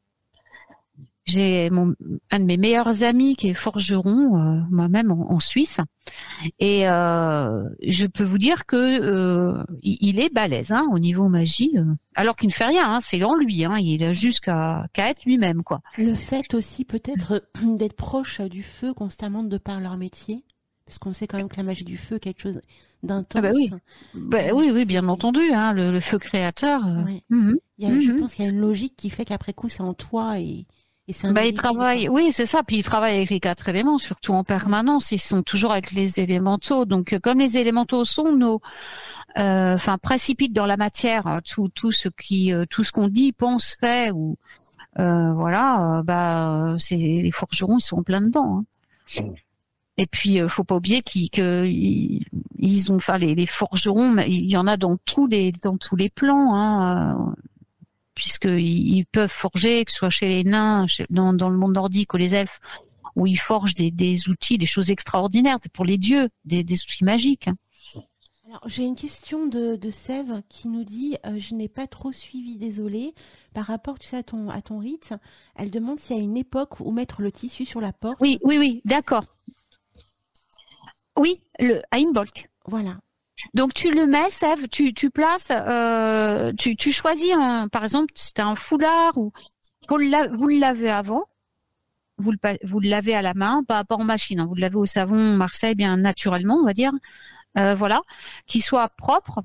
J'ai un de mes meilleurs amis qui est forgeron, moi-même en Suisse, et je peux vous dire que il est balèze au niveau magie, alors qu'il ne fait rien, c'est en lui, il a juste qu'à être lui-même, quoi. Le fait aussi peut-être d'être proche du feu constamment de par leur métier, parce qu'on sait quand même que la magie du feu est quelque chose d'intense. Oui, bien entendu, le feu créateur. Ouais. Je pense qu'il y a une logique qui fait qu'après coup c'est en toi et c'est un il travaille, oui, c'est ça. Puis il travaille avec les 4 éléments, surtout en permanence. Ils sont toujours avec les élémentaux. Donc, comme les élémentaux sont précipitent dans la matière tout ce qu'on dit, pense, fait, ou c'est les forgerons, ils sont en plein dedans. Et puis, faut pas oublier qu'ils ont, enfin, les forgerons, il y en a dans tous les plans, hein, puisqu'ils peuvent forger, que ce soit chez les nains, dans le monde nordique ou les elfes, où ils forgent des outils, des choses extraordinaires pour les dieux, des outils magiques. Alors, j'ai une question de Sève qui nous dit je n'ai pas trop suivi, désolée. Par rapport, tu sais, à ton rite, elle demande s'il y a une époque où mettre le tissu sur la porte. Oui, d'accord. Oui, à Imbolc. Voilà. Donc tu le mets, Sève, tu places, tu choisis par exemple, si c'est un foulard ou vous le lavez avant, vous le lavez à la main, pas en machine, hein, vous le lavez au savon Marseille bien naturellement, on va dire, voilà, qu'il soit propre.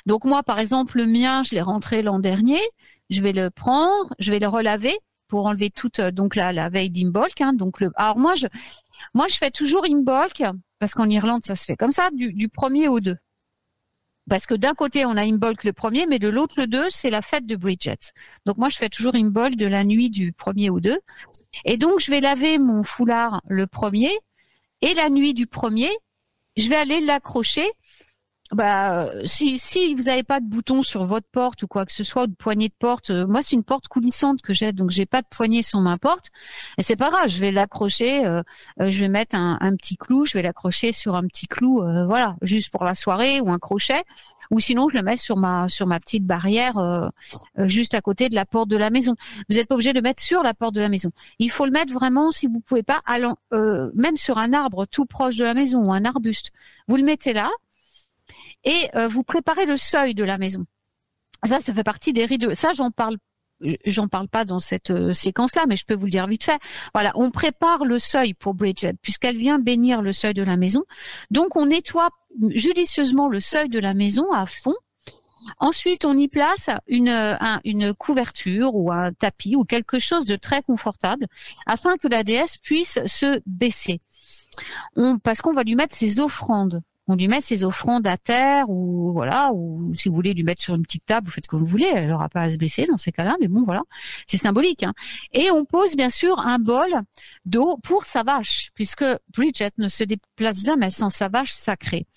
Donc moi, par exemple, le mien, je l'ai rentré l'an dernier, je vais le prendre, je vais le relaver pour enlever toute donc la veille d'Imbolc. Hein, donc alors moi je fais toujours Imbolc. Parce qu'en Irlande, ça se fait comme ça, du 1er au 2. Parce que d'un côté, on a Imbolc le 1er, mais de l'autre, le 2, c'est la fête de Bridget. Donc moi, je fais toujours Imbolc de la nuit du 1er au 2. Et donc, je vais laver mon foulard le 1er, et la nuit du 1er, je vais aller l'accrocher. Si vous n'avez pas de bouton sur votre porte ou quoi que ce soit, ou de poignée de porte, moi c'est une porte coulissante que j'ai, donc j'ai pas de poignée sur ma porte. Et c'est pas grave, je vais l'accrocher, je vais mettre un petit clou, je vais l'accrocher sur un petit clou, voilà, juste pour la soirée ou un crochet. Ou sinon je le mets sur ma petite barrière juste à côté de la porte de la maison. Vous n'êtes pas obligé de le mettre sur la porte de la maison. Il faut le mettre vraiment, si vous pouvez pas, même sur un arbre tout proche de la maison ou un arbuste. Vous le mettez là. Et vous préparez le seuil de la maison. Ça fait partie des rites. Ça, j'en parle pas dans cette séquence-là, mais je peux vous le dire vite fait. Voilà, on prépare le seuil pour Bridget, puisqu'elle vient bénir le seuil de la maison. Donc, on nettoie judicieusement le seuil de la maison à fond. Ensuite, on y place une couverture ou un tapis ou quelque chose de très confortable, afin que la déesse puisse se baisser. Parce qu'on va lui mettre ses offrandes. On lui met ses offrandes à terre ou voilà, ou si vous voulez lui mettre sur une petite table, vous faites comme vous voulez, elle n'aura pas à se baisser dans ces cas-là, mais bon voilà, c'est symbolique. Hein. Et on pose bien sûr un bol d'eau pour sa vache, puisque Bridget ne se déplace jamais sans sa vache sacrée.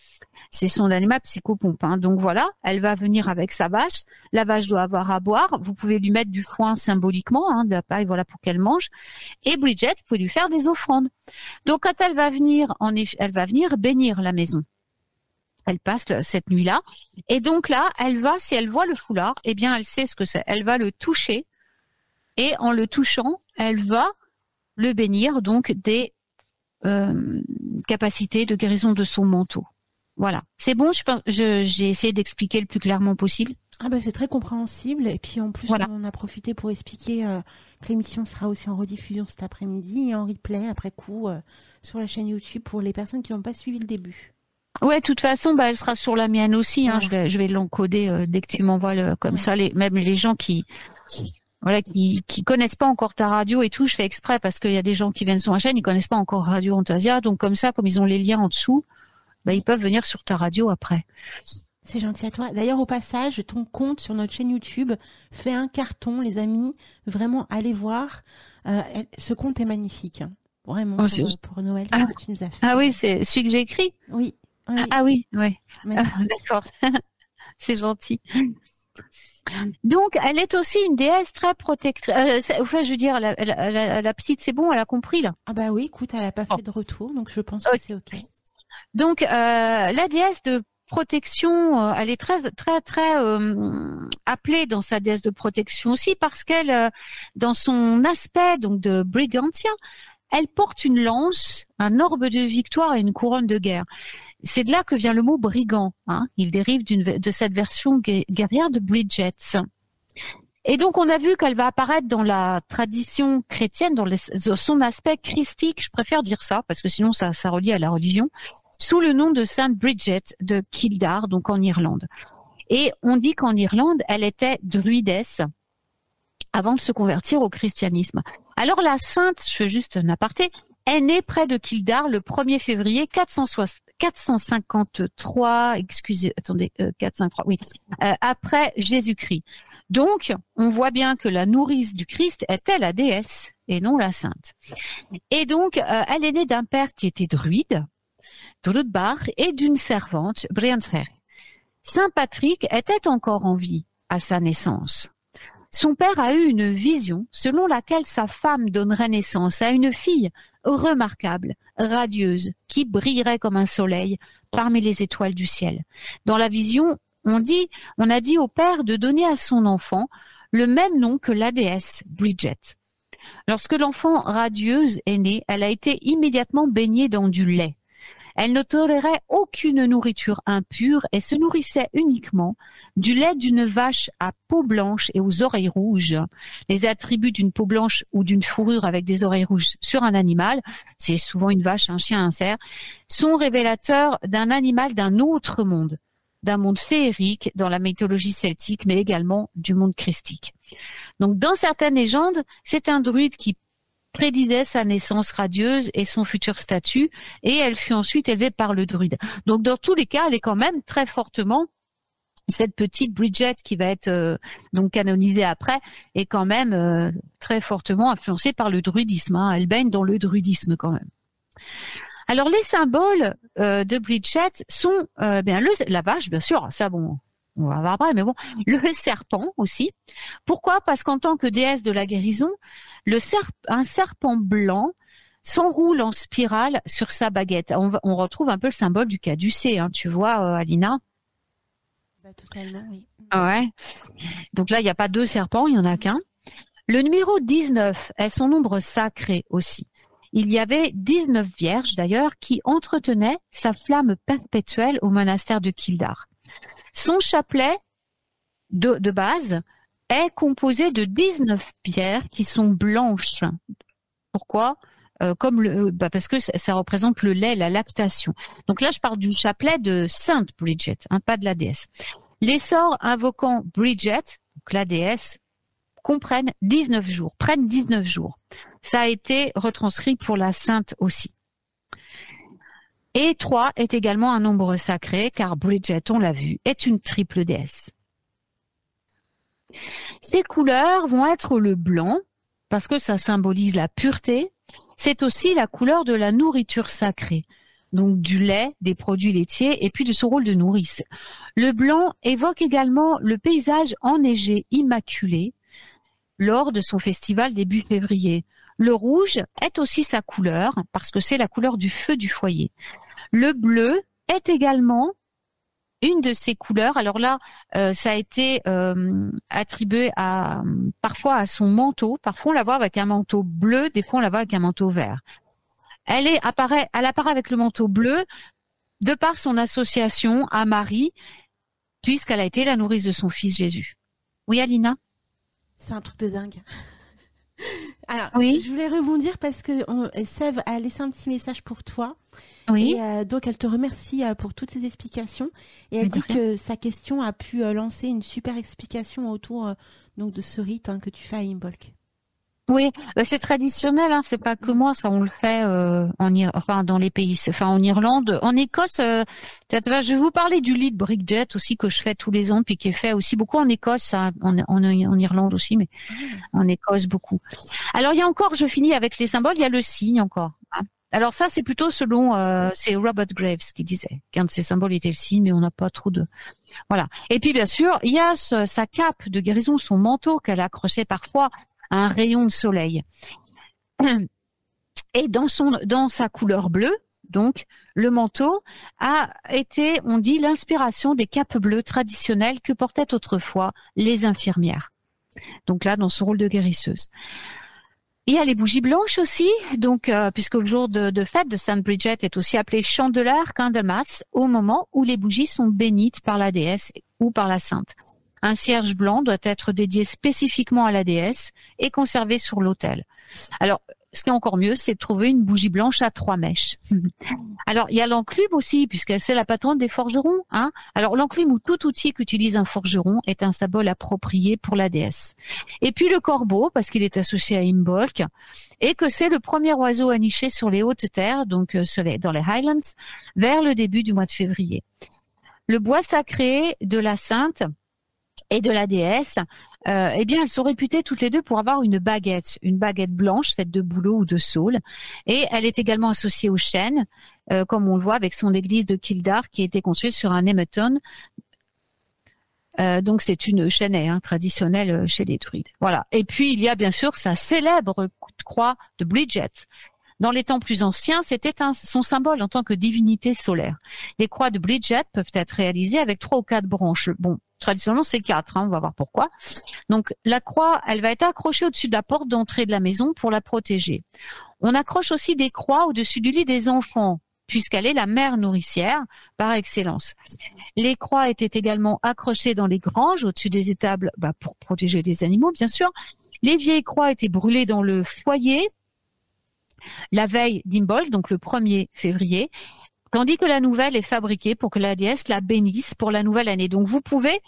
C'est son animal psychopompe. Hein. Donc voilà, elle va venir avec sa vache. La vache doit avoir à boire. Vous pouvez lui mettre du foin symboliquement, de la paille, voilà, pour qu'elle mange. Et Bridget, vous pouvez lui faire des offrandes. Donc quand elle va venir, elle va venir bénir la maison. Elle passe cette nuit-là. Et donc là, si elle voit le foulard, eh bien, elle sait ce que c'est. Elle va le toucher. Et en le touchant, elle va le bénir, donc des capacités de guérison de son manteau. Voilà. C'est bon, j'ai essayé d'expliquer le plus clairement possible. Ah c'est très compréhensible. Et puis en plus, voilà. On a profité pour expliquer que l'émission sera aussi en rediffusion cet après-midi et en replay après coup sur la chaîne YouTube pour les personnes qui n'ont pas suivi le début. Ouais, de toute façon, elle sera sur la mienne aussi. Hein. Je vais l'encoder dès que tu m'envoies comme ça. Même les gens qui connaissent pas encore ta radio et tout, je fais exprès parce qu'il y a des gens qui viennent sur ma chaîne, ils connaissent pas encore Radio Antasia. Donc comme ça, comme ils ont les liens en dessous, ils peuvent venir sur ta radio après. C'est gentil à toi. D'ailleurs, au passage, ton compte sur notre chaîne YouTube fait un carton, les amis. Vraiment, allez voir. Ce compte est magnifique. Hein. Vraiment, pour Noël, ce que tu nous as fait. Ah oui, c'est celui que j'ai écrit. Oui. Oui. Ah oui, ouais. D'accord. C'est gentil. Donc, elle est aussi une déesse très protectrice. Enfin, je veux dire, la petite, c'est bon, elle a compris là. Ah oui, écoute, elle n'a pas fait de retour, donc je pense que c'est ok. Donc, la déesse de protection, elle est très, très, très appelée dans sa déesse de protection aussi parce qu'elle, dans son aspect donc de Brigantia, elle porte une lance, un orbe de victoire et une couronne de guerre. C'est de là que vient le mot brigand. Hein. Il dérive de cette version guerrière de Bridget. Et donc, on a vu qu'elle va apparaître dans la tradition chrétienne, dans son aspect christique. Je préfère dire ça, parce que sinon, ça relie à la religion, sous le nom de Sainte Bridget de Kildare, donc en Irlande. Et on dit qu'en Irlande, elle était druidesse avant de se convertir au christianisme. Alors, la sainte, je fais juste un aparté, est née près de Kildare le 1er février 453, après Jésus-Christ. Donc, on voit bien que la nourrice du Christ était la déesse et non la sainte. Et donc, elle est née d'un père qui était druide, Drudbar, et d'une servante, Brianfrère. Saint Patrick était encore en vie à sa naissance. Son père a eu une vision selon laquelle sa femme donnerait naissance à une fille remarquable, radieuse, qui brillerait comme un soleil parmi les étoiles du ciel. Dans la vision, on a dit au père de donner à son enfant le même nom que la déesse, Bridget. Lorsque l'enfant radieuse est née, elle a été immédiatement baignée dans du lait. Elle ne tolérait aucune nourriture impure et se nourrissait uniquement du lait d'une vache à peau blanche et aux oreilles rouges. Les attributs d'une peau blanche ou d'une fourrure avec des oreilles rouges sur un animal, c'est souvent une vache, un chien, un cerf, sont révélateurs d'un animal d'un autre monde, d'un monde féerique dans la mythologie celtique, mais également du monde christique. Donc, dans certaines légendes, c'est un druide qui prédisait sa naissance radieuse et son futur statut, et elle fut ensuite élevée par le druide. Donc, dans tous les cas, elle est quand même très fortement, cette petite Bridget qui va être donc canonisée après, est quand même très fortement influencée par le druidisme. Hein. Elle baigne dans le druidisme quand même. Alors, les symboles de Bridget sont la vache, bien sûr, ça bon, on va voir après, mais bon, le serpent aussi. Pourquoi? Parce qu'en tant que déesse de la guérison, un serpent blanc s'enroule en spirale sur sa baguette. On retrouve un peu le symbole du caducée, hein, tu vois, Alina? Totalement, oui. Ouais. Donc là, il n'y a pas 2 serpents, il n'y en a qu'un. Le numéro 19 est son nombre sacré aussi. Il y avait 19 vierges, d'ailleurs, qui entretenaient sa flamme perpétuelle au monastère de Kildare. Son chapelet de base est composé de 19 pierres qui sont blanches. Pourquoi? Parce que ça représente le lait, la lactation. Donc là, je parle du chapelet de Sainte Bridget, hein, pas de la déesse. Les sorts invoquant Bridget, donc la déesse, prennent 19 jours. Ça a été retranscrit pour la sainte aussi. Et 3 est également un nombre sacré, car Bridget, on l'a vu, est une triple déesse. Ces couleurs vont être le blanc, parce que ça symbolise la pureté. C'est aussi la couleur de la nourriture sacrée, donc du lait, des produits laitiers, et puis de son rôle de nourrice. Le blanc évoque également le paysage enneigé, immaculé, lors de son festival début février. Le rouge est aussi sa couleur, parce que c'est la couleur du feu du foyer. Le bleu est également une de ces couleurs. Alors là, ça a été attribué parfois à son manteau. Parfois, on la voit avec un manteau bleu, des fois, on la voit avec un manteau vert. Elle apparaît avec le manteau bleu de par son association à Marie, puisqu'elle a été la nourrice de son fils Jésus. Oui, Alina? C'est un truc de dingue. Alors, oui. Je voulais rebondir parce que Sève a laissé un petit message pour toi. Oui. Et donc, elle te remercie pour toutes ces explications. Et elle dit que sa question a pu lancer une super explication autour donc de ce rite que tu fais à Imbolc. Oui, c'est traditionnel, hein, c'est pas que moi, ça on le fait dans les pays, en Irlande, en Écosse. Je vais vous parler du lit de Bridget aussi que je fais tous les ans, puis qui est fait aussi beaucoup en Écosse, en Irlande aussi, mais en Écosse beaucoup. Alors il y a encore, je finis avec les symboles, il y a le signe encore. Hein. Alors ça c'est plutôt selon, c'est Robert Graves qui disait qu'un de ces symboles était le signe, mais on n'a pas trop de. Voilà. Et puis bien sûr, il y a sa cape de guérison, son manteau qu'elle accrochait parfois à un rayon de soleil. Et dans sa couleur bleue, donc, le manteau a été, on dit, l'inspiration des capes bleues traditionnelles que portaient autrefois les infirmières. Donc là, dans son rôle de guérisseuse. Il y a les bougies blanches aussi, donc puisque le jour de fête de Sainte Bridget est aussi appelé Candelaire, Candlemas, au moment où les bougies sont bénites par la déesse ou par la sainte. Un cierge blanc doit être dédié spécifiquement à la déesse et conservé sur l'autel. Alors, ce qui est encore mieux, c'est de trouver une bougie blanche à 3 mèches. Alors, il y a l'enclume aussi, puisqu'elle c'est la patronne des forgerons. Hein. Alors, l'enclume ou tout outil qu'utilise un forgeron est un symbole approprié pour la déesse. Et puis le corbeau, parce qu'il est associé à Imbolc, et que c'est le premier oiseau à nicher sur les hautes terres, donc dans les Highlands, vers le début du mois de février. Le bois sacré de la sainte et de la déesse eh bien, elles sont réputées toutes les deux pour avoir une baguette blanche faite de bouleau ou de saule. Et elle est également associée au chêne, comme on le voit avec son église de Kildare qui a été construite sur un Emerton. Donc c'est une chênaie traditionnelle chez les druides. Voilà. Et puis il y a bien sûr sa célèbre croix de Bridget. Dans les temps plus anciens, c'était son symbole en tant que divinité solaire. Les croix de Bridget peuvent être réalisées avec 3 ou 4 branches. Bon, traditionnellement c'est 4, on va voir pourquoi. Donc la croix, elle va être accrochée au-dessus de la porte d'entrée de la maison pour la protéger. On accroche aussi des croix au-dessus du lit des enfants, puisqu'elle est la mère nourricière par excellence. Les croix étaient également accrochées dans les granges au-dessus des étables pour protéger les animaux, bien sûr. Les vieilles croix étaient brûlées dans le foyer la veille d'Imbolc, donc le 1er février, tandis que la nouvelle est fabriquée pour que la déesse la bénisse pour la nouvelle année. Donc vous pouvez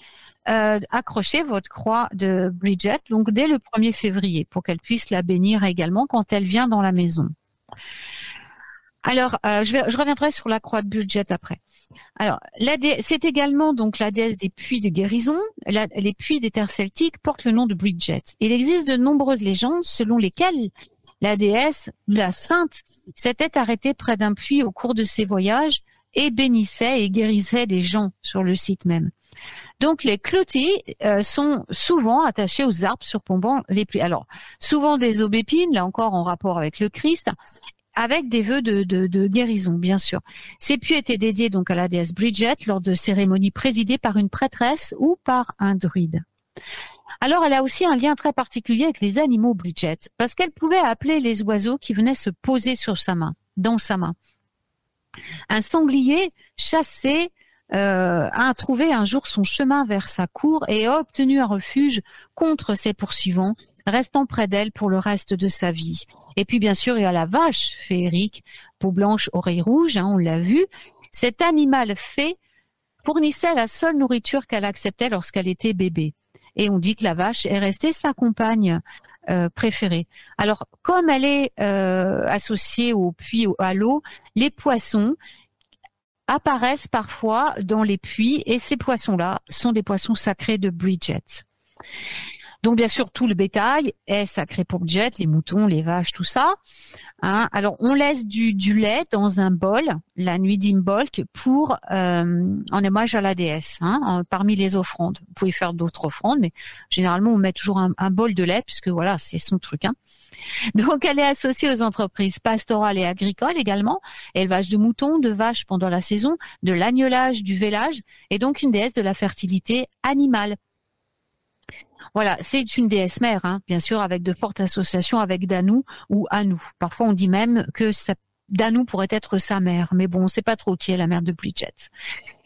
accrocher votre croix de Bridget donc dès le 1er février pour qu'elle puisse la bénir également quand elle vient dans la maison. Alors, je reviendrai sur la croix de Bridget après. Alors, c'est également donc la déesse des puits de guérison. Les puits des terres celtiques portent le nom de Bridget. Il existe de nombreuses légendes selon lesquelles la déesse, la sainte, s'était arrêtée près d'un puits au cours de ses voyages et bénissait et guérissait des gens sur le site même. Donc les clôtis sont souvent attachés aux arbres surplombant les puits. Alors, souvent des aubépines, là encore en rapport avec le Christ, avec des vœux de guérison, bien sûr. Ces puits étaient dédiés donc à la déesse Bridget lors de cérémonies présidées par une prêtresse ou par un druide. Alors, elle a aussi un lien très particulier avec les animaux Bridget, parce qu'elle pouvait appeler les oiseaux qui venaient se poser dans sa main. Un sanglier chassé a trouvé un jour son chemin vers sa cour et a obtenu un refuge contre ses poursuivants, restant près d'elle pour le reste de sa vie. Et puis, bien sûr, il y a la vache féerique, peau blanche, oreille rouge, on l'a vu. Cet animal fée fournissait la seule nourriture qu'elle acceptait lorsqu'elle était bébé. Et on dit que la vache est restée sa compagne préférée. Alors, comme elle est associée au puits, à l'eau, les poissons apparaissent parfois dans les puits et ces poissons-là sont des poissons sacrés de Bridget. Donc, bien sûr, tout le bétail est sacré pour Bridget, les moutons, les vaches, tout ça. Alors, on laisse du lait dans un bol la nuit d'Imbolc pour en hommage à la déesse, parmi les offrandes. Vous pouvez faire d'autres offrandes, mais généralement, on met toujours un bol de lait, puisque voilà, c'est son truc. Donc, elle est associée aux entreprises pastorales et agricoles également, élevage de moutons, de vaches pendant la saison, de l'agnelage, du vélage, et donc une déesse de la fertilité animale. Voilà, c'est une déesse mère, bien sûr, avec de fortes associations avec Danu ou Anu. Parfois, on dit même que Danu pourrait être sa mère, mais bon, on ne sait pas trop qui est la mère de Bridget.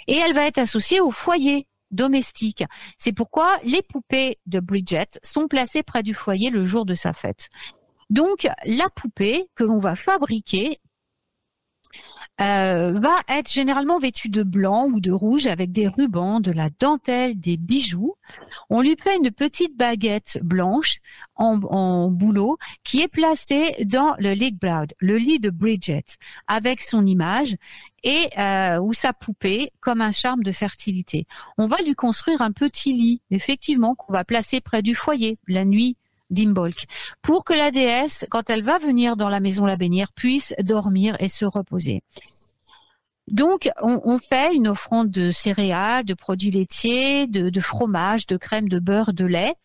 Et elle va être associée au foyer domestique. C'est pourquoi les poupées de Bridget sont placées près du foyer le jour de sa fête. Donc, la poupée que l'on va fabriquer va être généralement vêtue de blanc ou de rouge avec des rubans, de la dentelle, des bijoux. On lui fait une petite baguette blanche en bouleau qui est placée dans le Ligbloud, le lit de Bridget, avec son image et ou sa poupée comme un charme de fertilité. On va lui construire un petit lit, effectivement, qu'on va placer près du foyer la nuit d'Imbolc, pour que la déesse, quand elle va venir dans la maison la bénir, puisse dormir et se reposer. Donc, on fait une offrande de céréales, de produits laitiers, de fromage, de crème, de beurre, de lait,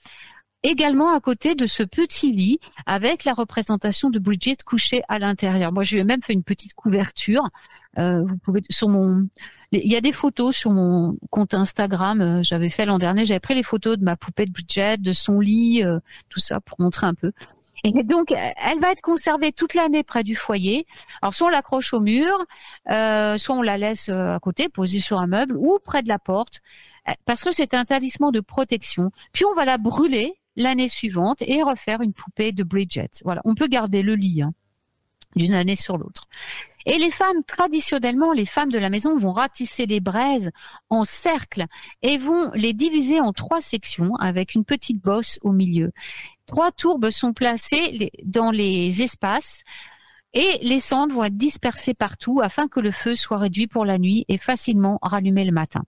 également à côté de ce petit lit avec la représentation de Bridget couchée à l'intérieur. Moi, je lui ai même fait une petite couverture. Vous pouvez il y a des photos sur mon compte Instagram. J'avais fait l'an dernier. J'avais pris les photos de ma poupée de Bridget, de son lit, tout ça pour montrer un peu. Et donc, elle va être conservée toute l'année près du foyer. Alors, soit on l'accroche au mur, soit on la laisse à côté, posée sur un meuble, ou près de la porte, parce que c'est un talisman de protection. Puis, on va la brûler l'année suivante et refaire une poupée de Bridget. Voilà, on peut garder le lit d'une année sur l'autre. Et les femmes, traditionnellement, les femmes de la maison vont ratisser les braises en cercle et vont les diviser en 3 sections avec une petite bosse au milieu. 3 tourbes sont placées dans les espaces et les cendres vont être dispersées partout afin que le feu soit réduit pour la nuit et facilement rallumé le matin.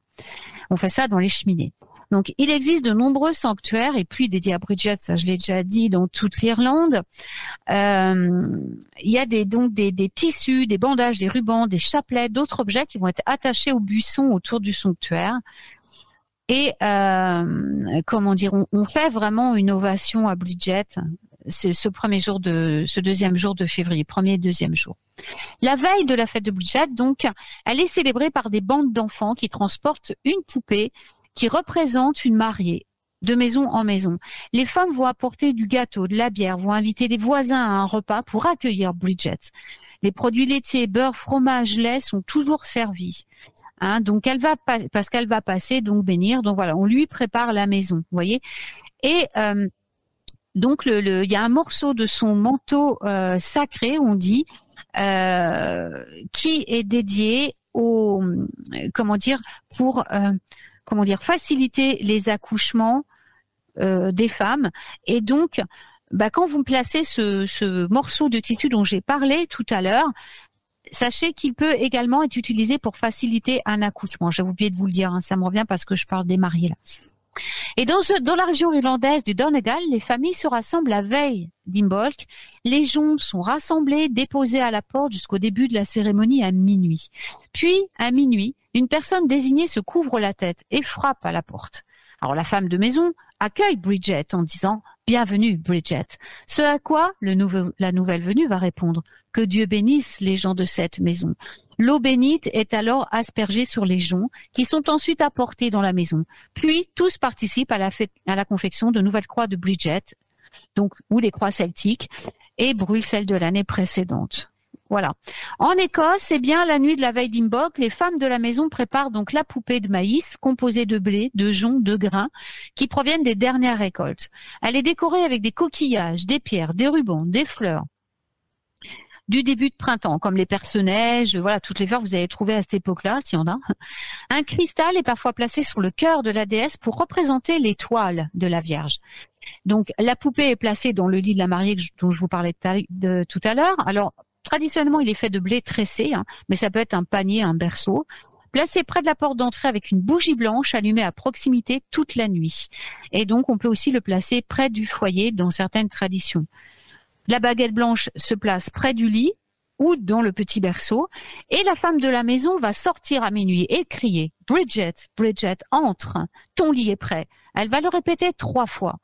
On fait ça dans les cheminées. Donc, il existe de nombreux sanctuaires et puis dédiés à Bridget, ça je l'ai déjà dit, dans toute l'Irlande. Il y a des tissus, des bandages, des rubans, des chapelets, d'autres objets qui vont être attachés au buisson autour du sanctuaire. Et on fait vraiment une ovation à Bridget ce deuxième jour de février, premier et deuxième jour. La veille de la fête de Bridget, donc, elle est célébrée par des bandes d'enfants qui transportent une poupée qui représente une mariée de maison en maison. Les femmes vont apporter du gâteau, de la bière, vont inviter les voisins à un repas pour accueillir Bridget. Les produits laitiers, beurre, fromage, lait sont toujours servis. Donc parce qu'elle va passer, donc bénir. Donc voilà, on lui prépare la maison, vous voyez. Et donc il y a un morceau de son manteau sacré, on dit, qui est dédié pour faciliter les accouchements des femmes. Et donc, quand vous placez ce morceau de tissu dont j'ai parlé tout à l'heure, sachez qu'il peut également être utilisé pour faciliter un accouchement. J'ai oublié de vous le dire, ça me revient parce que je parle des mariés là. Et dans la région irlandaise du Donegal, les familles se rassemblent la veille d'Imbolc. Les joncs sont rassemblés, déposés à la porte jusqu'au début de la cérémonie à minuit. Puis, à minuit, une personne désignée se couvre la tête et frappe à la porte. Alors la femme de maison accueille Bridget en disant « Bienvenue Bridget ». Ce à quoi la nouvelle venue va répondre « Que Dieu bénisse les gens de cette maison ». L'eau bénite est alors aspergée sur les joncs qui sont ensuite apportés dans la maison. Puis tous participent à la confection de nouvelles croix de Bridget, ou les croix celtiques, et brûlent celles de l'année précédente. Voilà. En Écosse, la nuit de la veille d'Imbolc, les femmes de la maison préparent donc la poupée de maïs composée de blé, de joncs, de grains qui proviennent des dernières récoltes. Elle est décorée avec des coquillages, des pierres, des rubans, des fleurs du début de printemps, comme les perce-neige, voilà, toutes les fleurs que vous avez trouvées à cette époque-là, s'il y en a. Un cristal est parfois placé sur le cœur de la déesse pour représenter l'étoile de la Vierge. Donc, la poupée est placée dans le lit de la mariée dont je vous parlais tout à l'heure. Alors, traditionnellement, il est fait de blé tressé, mais ça peut être un panier, un berceau, placé près de la porte d'entrée avec une bougie blanche allumée à proximité toute la nuit. Et donc, on peut aussi le placer près du foyer dans certaines traditions. La baguette blanche se place près du lit ou dans le petit berceau et la femme de la maison va sortir à minuit et crier « Bridget, Bridget, entre, ton lit est prêt ». Elle va le répéter 3 fois.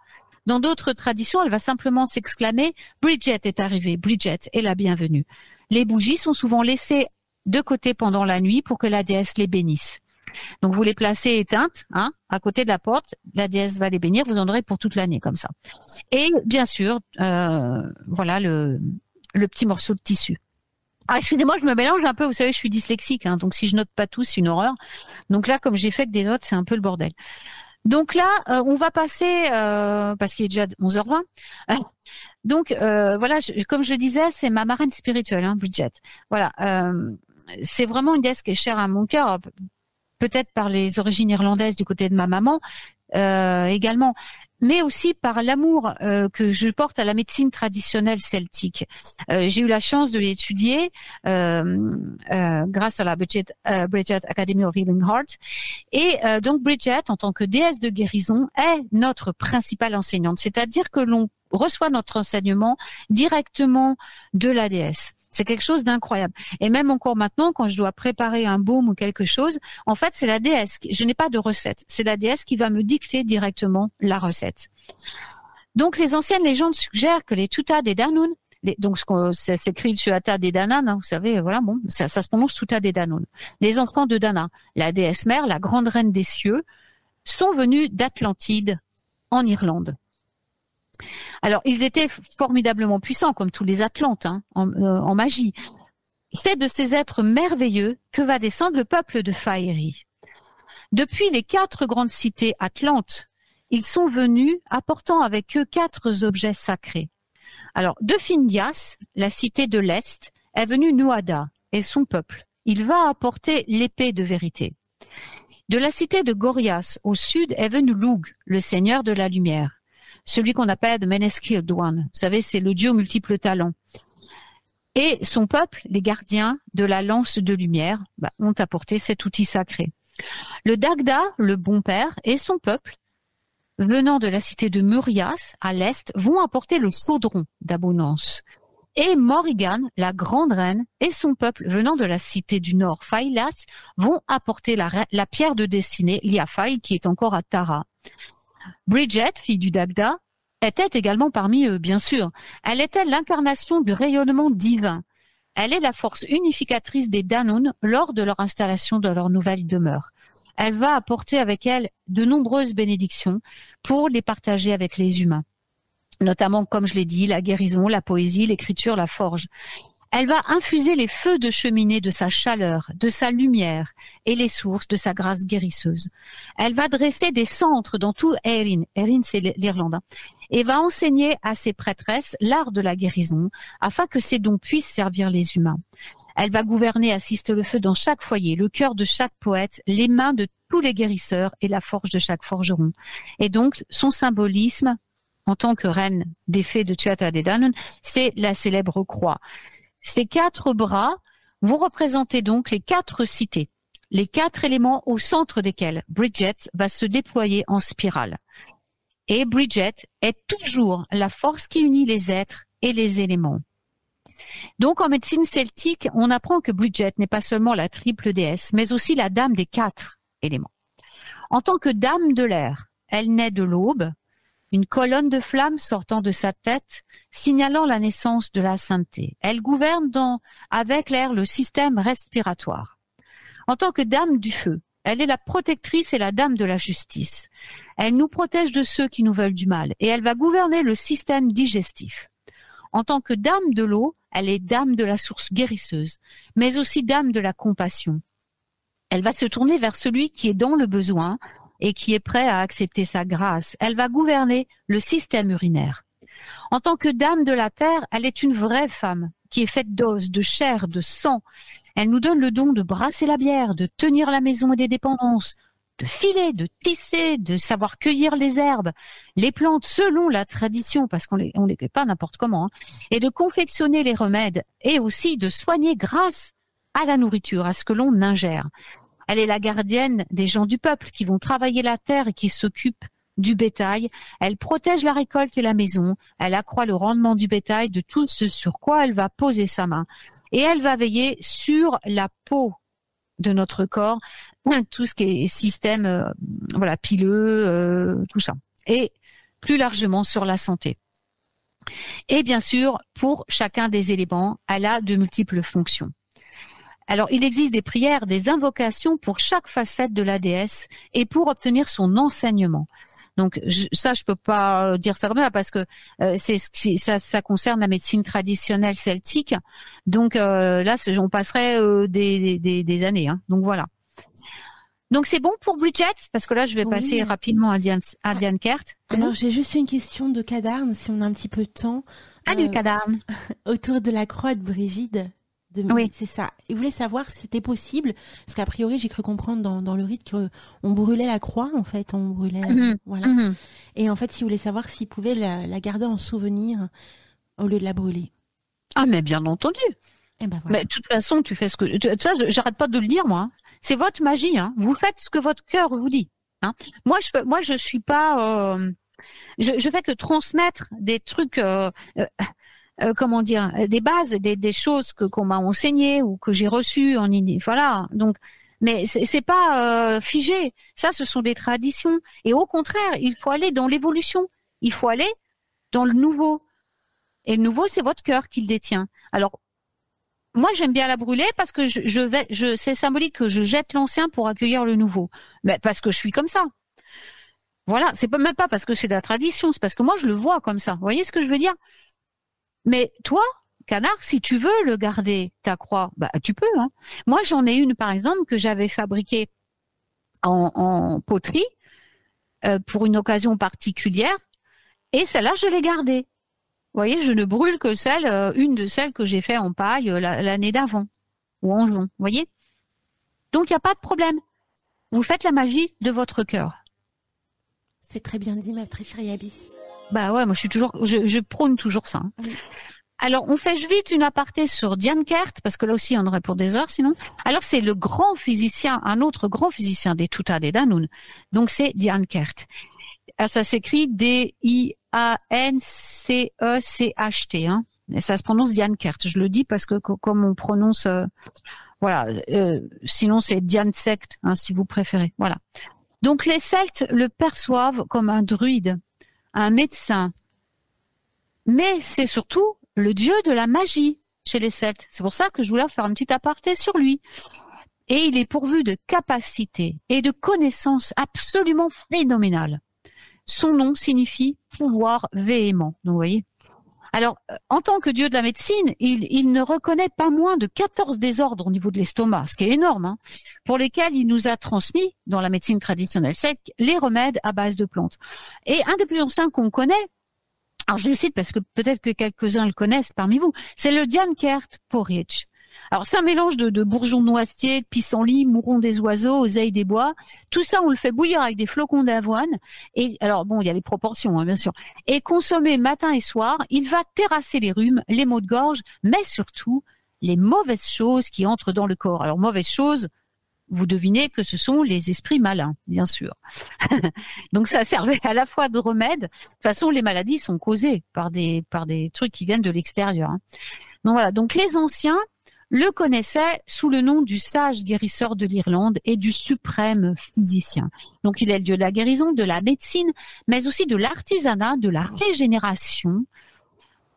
Dans d'autres traditions, elle va simplement s'exclamer « Bridget est arrivée, Bridget est la bienvenue ». Les bougies sont souvent laissées de côté pendant la nuit pour que la déesse les bénisse. Donc vous les placez éteintes, à côté de la porte, la déesse va les bénir, vous en aurez pour toute l'année comme ça. Et bien sûr, voilà le petit morceau de tissu. Ah, excusez-moi, je me mélange un peu, vous savez, je suis dyslexique, donc si je note pas tout, c'est une horreur. Donc là, comme j'ai fait que des notes, c'est un peu le bordel. Donc là, on va passer, parce qu'il est déjà 11h20. Donc voilà, comme je disais, c'est ma marraine spirituelle, Bridget. Voilà, c'est vraiment une déesse qui est chère à mon cœur, peut-être par les origines irlandaises du côté de ma maman également, mais aussi par l'amour que je porte à la médecine traditionnelle celtique. J'ai eu la chance de l'étudier grâce à la Bridget Academy of Healing Heart. Et donc Bridget, en tant que déesse de guérison, est notre principale enseignante. C'est-à-dire que l'on reçoit notre enseignement directement de la déesse. C'est quelque chose d'incroyable. Et même encore maintenant, quand je dois préparer un baume ou quelque chose, en fait, c'est la déesse. Je n'ai pas de recette. C'est la déesse qui va me dicter directement la recette. Donc, les anciennes légendes suggèrent que les Tuatha Dé Danann, donc ça s'écrit Tuatha Dé Danann, vous savez, voilà, bon, ça se prononce Tuatha Dé Danann. Les enfants de Dana, la déesse mère, la grande reine des cieux, sont venus d'Atlantide, en Irlande. Alors, ils étaient formidablement puissants, comme tous les Atlantes, en magie. C'est de ces êtres merveilleux que va descendre le peuple de Faerie. Depuis les 4 grandes cités atlantes, ils sont venus apportant avec eux 4 objets sacrés. Alors, de Findias, la cité de l'Est, est venu Nuada et son peuple. Il va apporter l'épée de vérité. De la cité de Gorias, au sud, est venu Lug, le seigneur de la lumière. Celui qu'on appelle The Meneskilled One. Vous savez, c'est le dieu aux multiples talents. Et son peuple, les gardiens de la lance de lumière, ont apporté cet outil sacré. Le Dagda, le bon père, et son peuple, venant de la cité de Murias, à l'est, vont apporter le chaudron d'abondance. Et Morrigan, la grande reine, et son peuple, venant de la cité du nord, Phailas, vont apporter la pierre de destinée, Liaphai, qui est encore à Tara. Bridget, fille du Dagda, était également parmi eux, bien sûr. Elle était l'incarnation du rayonnement divin. Elle est la force unificatrice des Danun lors de leur installation dans leur nouvelle demeure. Elle va apporter avec elle de nombreuses bénédictions pour les partager avec les humains. Notamment, comme je l'ai dit, la guérison, la poésie, l'écriture, la forge. Elle va infuser les feux de cheminée de sa chaleur, de sa lumière et les sources de sa grâce guérisseuse. Elle va dresser des centres dans tout Erin. Erin, c'est l'Irlande. Et va enseigner à ses prêtresses l'art de la guérison afin que ces dons puissent servir les humains. Elle va gouverner, assiste le feu dans chaque foyer, le cœur de chaque poète, les mains de tous les guérisseurs et la forge de chaque forgeron. Et donc, son symbolisme, en tant que reine des fées de Tuatha Dé Danann, c'est la célèbre croix. Ces 4 bras vont représenter donc les 4 cités, les 4 éléments au centre desquels Bridget va se déployer en spirale. Et Bridget est toujours la force qui unit les êtres et les éléments. Donc en médecine celtique, on apprend que Bridget n'est pas seulement la triple déesse, mais aussi la dame des 4 éléments. En tant que dame de l'air, elle naît de l'aube, une colonne de flammes sortant de sa tête, signalant la naissance de la sainteté. Elle gouverne avec l'air le système respiratoire. En tant que dame du feu, elle est la protectrice et la dame de la justice. Elle nous protège de ceux qui nous veulent du mal et elle va gouverner le système digestif. En tant que dame de l'eau, elle est dame de la source guérisseuse, mais aussi dame de la compassion. Elle va se tourner vers celui qui est dans le besoin et qui est prêt à accepter sa grâce. Elle va gouverner le système urinaire. En tant que dame de la terre, elle est une vraie femme qui est faite d'os, de chair, de sang. Elle nous donne le don de brasser la bière, de tenir la maison et des dépendances, de filer, de tisser, de savoir cueillir les herbes, les plantes selon la tradition, parce qu'on les cueille pas n'importe comment, et de confectionner les remèdes, et aussi de soigner grâce à la nourriture, à ce que l'on ingère. Elle est la gardienne des gens du peuple qui vont travailler la terre et qui s'occupent du bétail. Elle protège la récolte et la maison. Elle accroît le rendement du bétail, de tout ce sur quoi elle va poser sa main. Et elle va veiller sur la peau de notre corps, tout ce qui est système pileux, tout ça. Et plus largement sur la santé. Et bien sûr, pour chacun des éléments, elle a de multiples fonctions. Alors, il existe des prières, des invocations pour chaque facette de la déesse et pour obtenir son enseignement. Donc, je peux pas dire ça comme ça parce que ça concerne la médecine traditionnelle celtique. Donc là, on passerait des années. Hein. Donc voilà. Donc c'est bon pour Bridget parce que là, je vais passer rapidement à Diane Kert. Alors, j'ai juste une question de Cadarne, si on a un petit peu de temps. Salut Cadarne. Autour de la croix de Brigide. Oui. C'est ça. Il voulait savoir si c'était possible, parce qu'a priori, j'ai cru comprendre dans le rite qu'on brûlait la croix, en fait, on brûlait, voilà. Et en fait, il voulait savoir s'il pouvait la garder en souvenir au lieu de la brûler. Ah, mais bien entendu. Et ben voilà. Mais de toute façon, tu fais ça, j'arrête pas de le dire, moi. C'est votre magie, hein. Vous faites ce que votre cœur vous dit, hein. Moi, je suis pas, je fais que transmettre des trucs, des bases, des choses qu'on m'a enseignées ou que j'ai reçues en idée. Voilà. Donc, mais c'est pas figé. Ça, ce sont des traditions. Et au contraire, il faut aller dans l'évolution. Il faut aller dans le nouveau. Et le nouveau, c'est votre cœur qui le détient. Alors, moi, j'aime bien la brûler parce que c'est symbolique que je jette l'ancien pour accueillir le nouveau. Mais parce que je suis comme ça. Voilà. C'est même pas parce que c'est de la tradition. C'est parce que moi, je le vois comme ça. Vous voyez ce que je veux dire? Mais toi, Canard, si tu veux le garder, ta croix, bah tu peux. Hein. Moi, j'en ai une, par exemple, que j'avais fabriquée en poterie pour une occasion particulière, et celle-là, je l'ai gardée. Vous voyez, je ne brûle que une de celles que j'ai fait en paille l'année d'avant, ou en jonc. Vous voyez? Donc, il n'y a pas de problème. Vous faites la magie de votre cœur. C'est très bien dit, ma très chère Yabi. Bah ouais, moi je prône toujours ça. Hein. Oui. Alors, on fait vite une aparté sur Diane Kert, parce que là aussi, on aurait pour des heures sinon. Alors, c'est le grand physicien, un autre grand physicien des Tuatha Dé Danann. Donc, c'est Diane Kert. Ça s'écrit D-I-A-N-C-E-C-H-T. Hein. Et ça se prononce Diane Kert. Je le dis parce que comme on prononce... sinon, c'est Diane Sect, hein, si vous préférez. Voilà. Donc, les Celtes le perçoivent comme un druide, un médecin. Mais c'est surtout le dieu de la magie chez les Celtes. C'est pour ça que je voulais faire un petit aparté sur lui. Et il est pourvu de capacités et de connaissances absolument phénoménales. Son nom signifie pouvoir véhément. Donc, vous voyez. Alors, en tant que dieu de la médecine, il ne reconnaît pas moins de 14 désordres au niveau de l'estomac, ce qui est énorme, hein, pour lesquels il nous a transmis, dans la médecine traditionnelle celte, les remèdes à base de plantes. Et un des plus anciens qu'on connaît, alors je le cite parce que peut-être que quelques-uns le connaissent parmi vous, c'est le Diane Kert porridge. Alors c'est un mélange de bourgeons de noisetier, de pissenlit, mouron des oiseaux, oseille des bois. Tout ça, on le fait bouillir avec des flocons d'avoine. Et alors bon, il y a les proportions, hein, bien sûr. Et consommer matin et soir, il va terrasser les rhumes, les maux de gorge, mais surtout les mauvaises choses qui entrent dans le corps. Alors mauvaises choses, vous devinez que ce sont les esprits malins, bien sûr. Donc ça servait à la fois de remède. De toute façon, les maladies sont causées par des trucs qui viennent de l'extérieur. Hein. Donc voilà. Donc les anciens le connaissaient sous le nom du sage guérisseur de l'Irlande et du suprême physicien. Donc il est le dieu de la guérison, de la médecine, mais aussi de l'artisanat, de la régénération,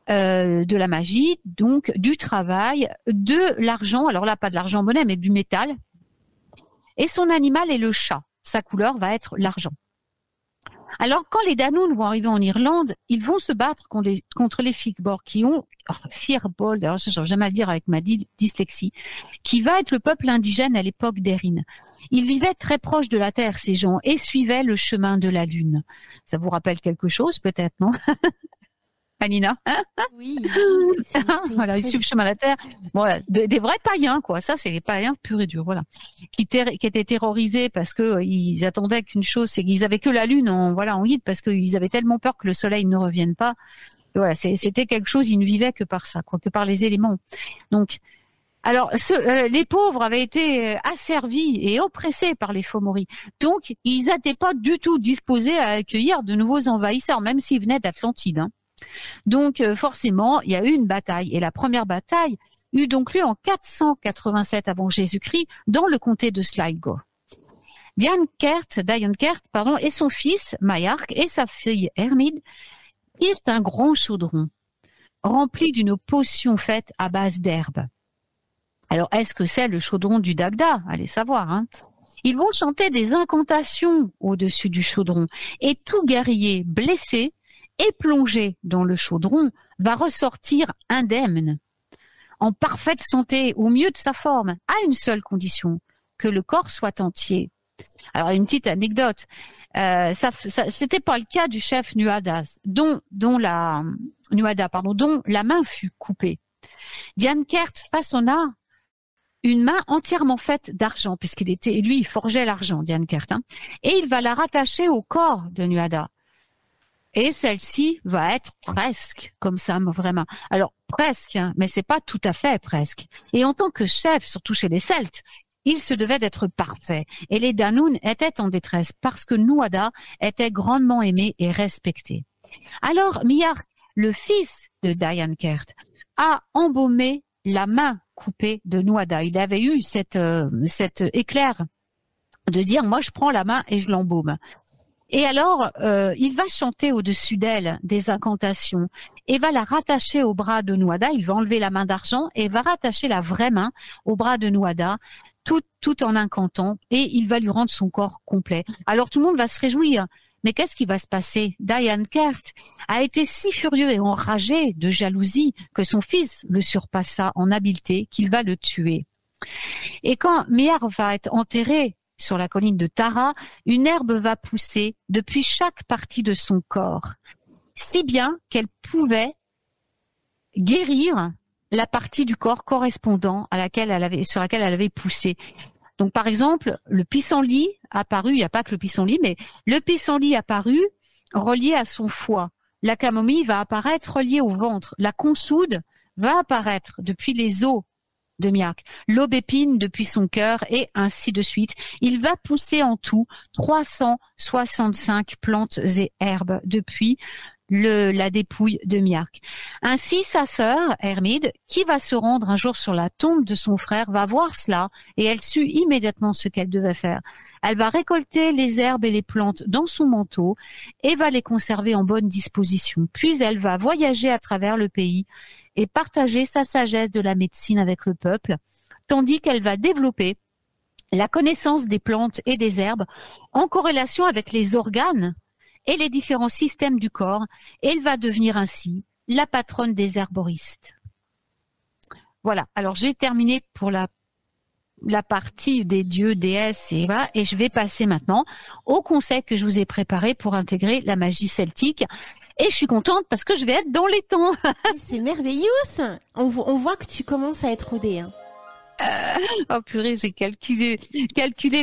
de la magie, donc du travail, de l'argent. Alors là, pas de l'argent monnaie, mais du métal. Et son animal est le chat. Sa couleur va être l'argent. Alors, quand les Danann vont arriver en Irlande, ils vont se battre contre les Fichbor, qui ont Firbolg, alors je ne sais jamais à le dire avec ma dyslexie, qui va être le peuple indigène à l'époque d'Erin. Ils vivaient très proches de la terre, ces gens, et suivaient le chemin de la lune. Ça vous rappelle quelque chose, peut-être, non? Anina, hein? Oui. Voilà, ils suivent le chemin de la terre. Voilà, des vrais païens, quoi. Ça, c'est les païens purs et durs, voilà. Qui étaient terrorisés parce que ils attendaient qu'une chose, c'est qu'ils avaient que la lune en guide parce qu'ils avaient tellement peur que le soleil ne revienne pas. Et voilà, c'était quelque chose, ils ne vivaient que par ça, quoi, que par les éléments. Donc, alors, les pauvres avaient été asservis et oppressés par les Fomori. Donc, ils n'étaient pas du tout disposés à accueillir de nouveaux envahisseurs, même s'ils venaient d'Atlantide, hein. Donc forcément, il y a eu une bataille. Et la première bataille eut donc lieu en 487 avant Jésus-Christ dans le comté de Sligo. Diane Kert, et son fils Maïarc et sa fille Hermide firent un grand chaudron rempli d'une potion faite à base d'herbes. Alors, est-ce que c'est le chaudron du Dagda? Allez savoir, hein. Ils vont chanter des incantations au-dessus du chaudron et tout guerrier blessé et plongé dans le chaudron va ressortir indemne, en parfaite santé, au mieux de sa forme, à une seule condition, que le corps soit entier. Alors une petite anecdote, c'était pas le cas du chef Nuada, dont la main fut coupée. Diane Kert façonna une main entièrement faite d'argent, il forgeait l'argent, Diane Kert, hein, et il va la rattacher au corps de Nuada. Et celle-ci va être presque comme ça, vraiment. Alors, presque, hein, mais c'est pas tout à fait presque. Et en tant que chef, surtout chez les Celtes, il se devait d'être parfait. Et les Danann étaient en détresse parce que Nuada était grandement aimé et respecté. Alors, Miarc, le fils de Diane Kert, a embaumé la main coupée de Nuada. Il avait eu cet éclair de dire, moi je prends la main et je l'embaume. Et alors, il va chanter au-dessus d'elle des incantations et va la rattacher au bras de Nuada. Il va enlever la main d'argent et va rattacher la vraie main au bras de Nuada, tout en incantant, et il va lui rendre son corps complet. Alors tout le monde va se réjouir. Mais qu'est-ce qui va se passer? Diane Kert a été si furieux et enragé de jalousie que son fils le surpassa en habileté qu'il va le tuer. Et quand Miarc va être enterré sur la colline de Tara, une herbe va pousser depuis chaque partie de son corps, si bien qu'elle pouvait guérir la partie du corps correspondant sur laquelle elle avait poussé. Donc, par exemple, le pissenlit apparu, il n'y a pas que le pissenlit, mais le pissenlit apparu relié à son foie. La camomille va apparaître reliée au ventre. La consoude va apparaître depuis les os de Miak, l'aubépine depuis son cœur et ainsi de suite. Il va pousser en tout 365 plantes et herbes depuis la dépouille de Miak. Ainsi, sa sœur, Hermide, qui va se rendre un jour sur la tombe de son frère, va voir cela et elle sut immédiatement ce qu'elle devait faire. Elle va récolter les herbes et les plantes dans son manteau et va les conserver en bonne disposition. Puis elle va voyager à travers le pays et partager sa sagesse de la médecine avec le peuple, tandis qu'elle va développer la connaissance des plantes et des herbes en corrélation avec les organes et les différents systèmes du corps, et elle va devenir ainsi la patronne des herboristes. Voilà, alors j'ai terminé pour la partie des dieux, déesses, et voilà, et je vais passer maintenant au conseil que je vous ai préparé pour intégrer la magie celtique. Et je suis contente parce que je vais être dans les temps. C'est merveilleux. On voit que tu commences à être rodée. Hein. Oh purée, j'ai calculé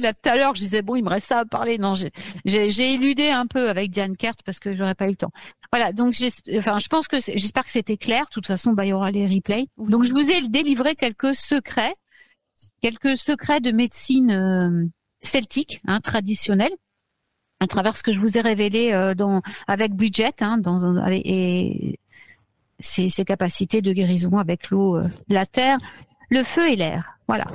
là tout à l'heure. Je disais bon, il me reste ça à parler. Non, j'ai éludé un peu avec Diane Kert parce que j'aurais pas eu le temps. Voilà, donc j'espère que c'était clair. De toute façon, il y aura les replays. Oui. Donc je vous ai délivré quelques secrets de médecine celtique, traditionnelle, à travers ce que je vous ai révélé avec Bridget, et ses capacités de guérison avec l'eau, la terre, le feu et l'air. Voilà.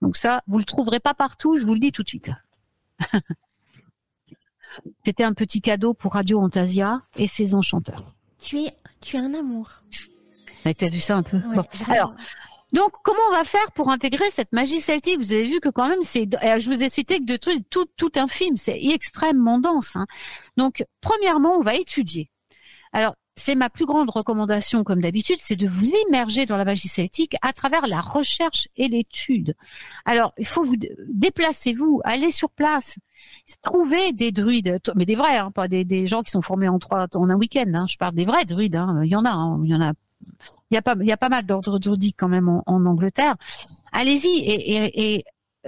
Donc ça, vous le trouverez pas partout, je vous le dis tout de suite. C'était un petit cadeau pour Radio Antasia et ses enchanteurs. Tu es un amour. T'as vu ça un peu? Ouais, bon. Alors, donc, comment on va faire pour intégrer cette magie celtique? Vous avez vu que quand même, je vous ai cité que de trucs tout un film, c'est extrêmement dense. Hein. Donc, premièrement, on va étudier. Alors, c'est ma plus grande recommandation, comme d'habitude, c'est de vous immerger dans la magie celtique à travers la recherche et l'étude. Alors, il faut déplacez-vous, allez sur place, trouvez des druides, mais des vrais, pas des gens qui sont formés en un week-end. Hein. Je parle des vrais druides. Hein. Il y en a. Il y a pas mal d'ordres druidiques quand même en Angleterre. Allez-y et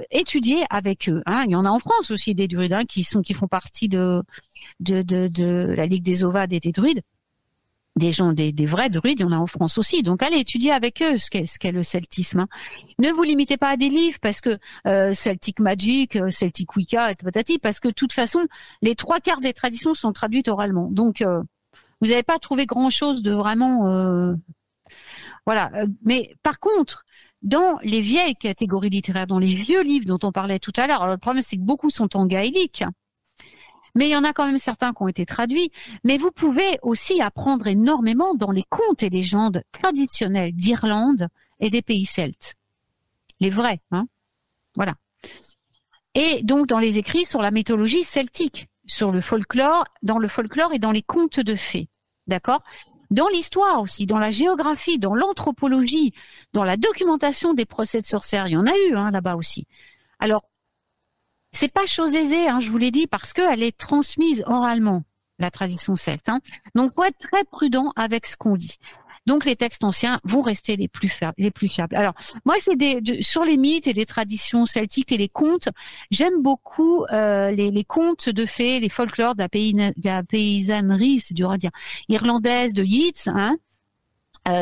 étudiez avec eux. Hein. Il y en a en France aussi des druides qui font partie de la Ligue des Ovades et des druides. Des vrais druides, il y en a en France aussi. Donc allez étudier avec eux ce qu'est le celtisme. Hein. Ne vous limitez pas à des livres parce que Celtic Magic, Celtic Wicca, et patati, parce que de toute façon, les 3/4 des traditions sont traduites oralement. Donc vous n'avez pas trouvé grand-chose de vraiment... voilà. Mais par contre, dans les vieilles catégories littéraires, dans les vieux livres dont on parlait tout à l'heure, alors le problème c'est que beaucoup sont en gaélique, mais il y en a quand même certains qui ont été traduits. Mais vous pouvez aussi apprendre énormément dans les contes et légendes traditionnels d'Irlande et des pays celtes. Les vrais, hein. Voilà. Et donc dans les écrits sur la mythologie celtique, sur le folklore, dans le folklore et dans les contes de fées. D'accord ? Dans l'histoire aussi, dans la géographie, dans l'anthropologie, dans la documentation des procès de sorcières, il y en a eu là-bas aussi. Alors, c'est pas chose aisée, je vous l'ai dit, parce qu'elle est transmise oralement, la tradition celte. Hein. Donc, faut être très prudent avec ce qu'on dit. Donc, les textes anciens vont rester les plus fiables. Alors, moi, sur les mythes et les traditions celtiques et les contes, j'aime beaucoup les contes de fées, les folklores de la paysannerie, c'est dur à dire, irlandaise de Yeats, hein.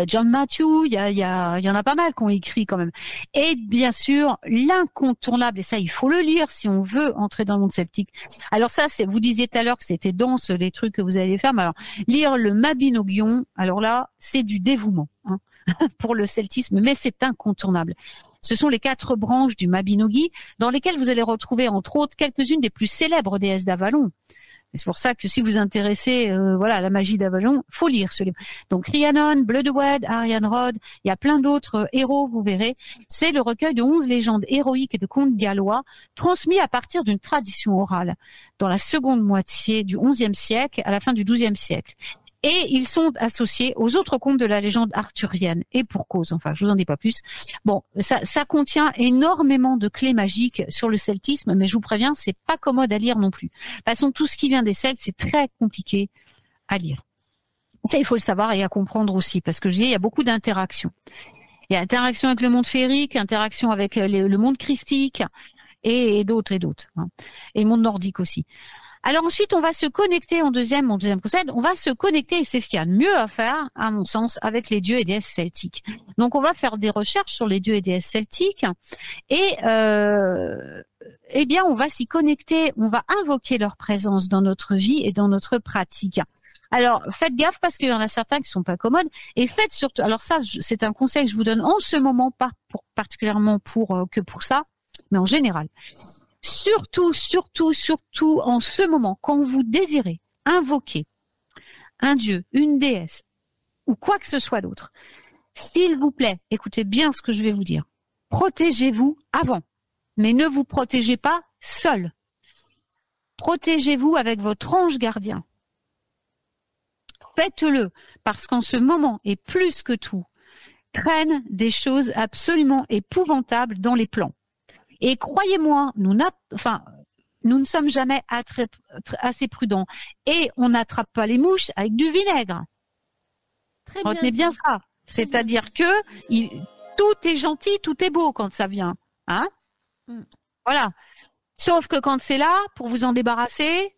John Matthew, il y en a pas mal qui ont écrit quand même. Et bien sûr, l'incontournable, et ça il faut le lire si on veut entrer dans le monde celtique. Alors ça, vous disiez tout à l'heure que c'était dense les trucs que vous allez faire, mais alors lire le Mabinogion, alors là, c'est du dévouement pour le celtisme, mais c'est incontournable. Ce sont les 4 branches du Mabinogi dans lesquelles vous allez retrouver entre autres quelques-unes des plus célèbres déesses d'Avalon. C'est pour ça que si vous intéressez à la magie d'Avalon, faut lire ce livre. Donc Rhiannon, Bloodwed, Arian Rod, il y a plein d'autres héros, vous verrez. C'est le recueil de 11 légendes héroïques et de contes gallois transmis à partir d'une tradition orale dans la seconde moitié du XIe siècle à la fin du XIIe siècle. Et ils sont associés aux autres contes de la légende arthurienne. Et pour cause, je vous en dis pas plus. Bon, ça contient énormément de clés magiques sur le celtisme, mais je vous préviens, c'est pas commode à lire non plus. De toute façon, tout ce qui vient des Celtes, c'est très compliqué à lire. Ça, il faut le savoir et à comprendre aussi, parce que je dis, il y a beaucoup d'interactions. Il y a interaction avec le monde féerique, interaction avec le monde christique, et d'autres. Hein. Et le monde nordique aussi. Alors ensuite, on va se connecter mon deuxième conseil, on va se connecter, et c'est ce qu'il y a de mieux à faire, à mon sens, avec les dieux et déesses celtiques. Donc on va faire des recherches sur les dieux et déesses celtiques, et eh bien on va s'y connecter, on va invoquer leur présence dans notre vie et dans notre pratique. Alors faites gaffe parce qu'il y en a certains qui sont pas commodes, et faites surtout, alors ça c'est un conseil que je vous donne en ce moment, pas particulièrement pour ça, mais en général. Surtout en ce moment, quand vous désirez invoquer un dieu, une déesse ou quoi que ce soit d'autre, s'il vous plaît, écoutez bien ce que je vais vous dire. Protégez-vous avant, mais ne vous protégez pas seul. Protégez-vous avec votre ange gardien. Faites-le, parce qu'en ce moment, et plus que tout, traînent des choses absolument épouvantables dans les plans. Et croyez-moi, nous ne sommes jamais assez prudents. Et on n'attrape pas les mouches avec du vinaigre. Très Retenez bien ça. C'est-à-dire que tout est gentil, tout est beau quand ça vient. Hein? Voilà. Sauf que quand c'est là, pour vous en débarrasser,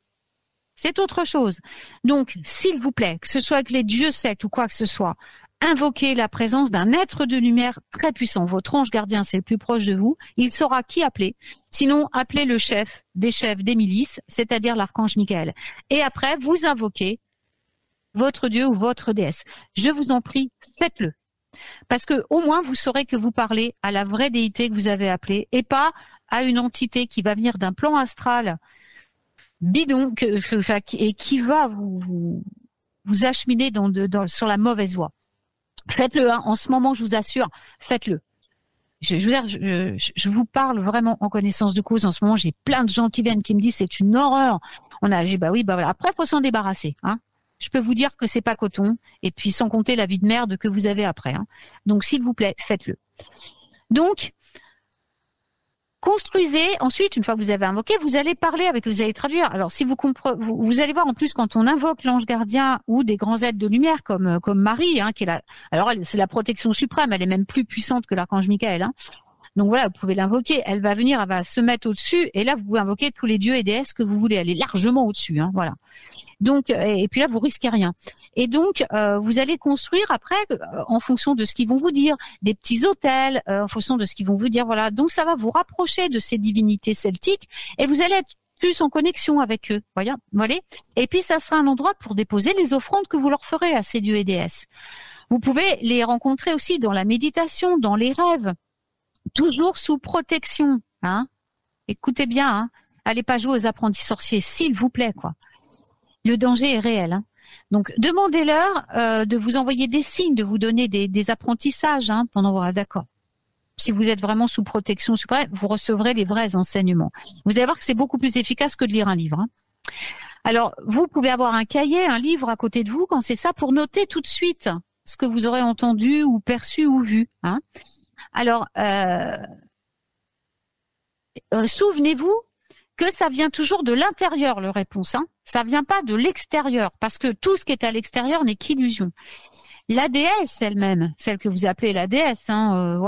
c'est autre chose. Donc, s'il vous plaît, que ce soit avec les dieux celtes ou quoi que ce soit, invoquez la présence d'un être de lumière très puissant. Votre ange gardien, c'est le plus proche de vous. Il saura qui appeler. Sinon, appelez le chef des milices, c'est-à-dire l'archange Michael. Et après, vous invoquez votre dieu ou votre déesse. Je vous en prie, faites-le. Parce que au moins, vous saurez que vous parlez à la vraie déité que vous avez appelée et pas à une entité qui va venir d'un plan astral bidon et qui va vous acheminer sur la mauvaise voie. Faites-le, hein. En ce moment, je vous assure, faites-le. Je vous parle vraiment en connaissance de cause. En ce moment, j'ai plein de gens qui viennent, qui me disent c'est une horreur. Voilà. Après, faut s'en débarrasser, hein. Je peux vous dire que c'est pas coton, et puis sans compter la vie de merde que vous avez après, hein. Donc, s'il vous plaît, faites-le. Donc, construisez. Ensuite, une fois que vous avez invoqué, vous allez traduire. Alors, si vous allez voir en plus quand on invoque l'ange gardien ou des grands êtres de lumière comme Marie, hein, c'est la protection suprême. Elle est même plus puissante que l'archange Michael, hein. Donc voilà, vous pouvez l'invoquer. Elle va venir, elle va se mettre au-dessus, et là, vous pouvez invoquer tous les dieux et déesses que vous voulez. Elle est largement au-dessus, hein. Voilà. Donc, et puis là, vous risquez rien. Et donc, vous allez construire après, en fonction de ce qu'ils vont vous dire, des petits hôtels, en fonction de ce qu'ils vont vous dire. Voilà. Donc, ça va vous rapprocher de ces divinités celtiques, et vous allez être plus en connexion avec eux. Voilà. Et puis, ça sera un endroit pour déposer les offrandes que vous leur ferez à ces dieux et déesses. Vous pouvez les rencontrer aussi dans la méditation, dans les rêves, toujours sous protection. Hein. Écoutez bien, hein. Allez pas jouer aux apprentis sorciers, s'il vous plaît, quoi. Le danger est réel, hein. Donc, demandez-leur de vous envoyer des signes, de vous donner des apprentissages, hein, pendant vos rêves. D'accord. Si vous êtes vraiment sous protection suprême, vous recevrez les vrais enseignements. Vous allez voir que c'est beaucoup plus efficace que de lire un livre, hein. Alors, vous pouvez avoir un cahier, un livre à côté de vous quand c'est ça, pour noter tout de suite ce que vous aurez entendu ou perçu ou vu, hein. Alors, souvenez-vous que ça vient toujours de l'intérieur, le réponse, hein. Ça vient pas de l'extérieur, parce que tout ce qui est à l'extérieur n'est qu'illusion. La déesse elle-même, celle que vous appelez la déesse, hein,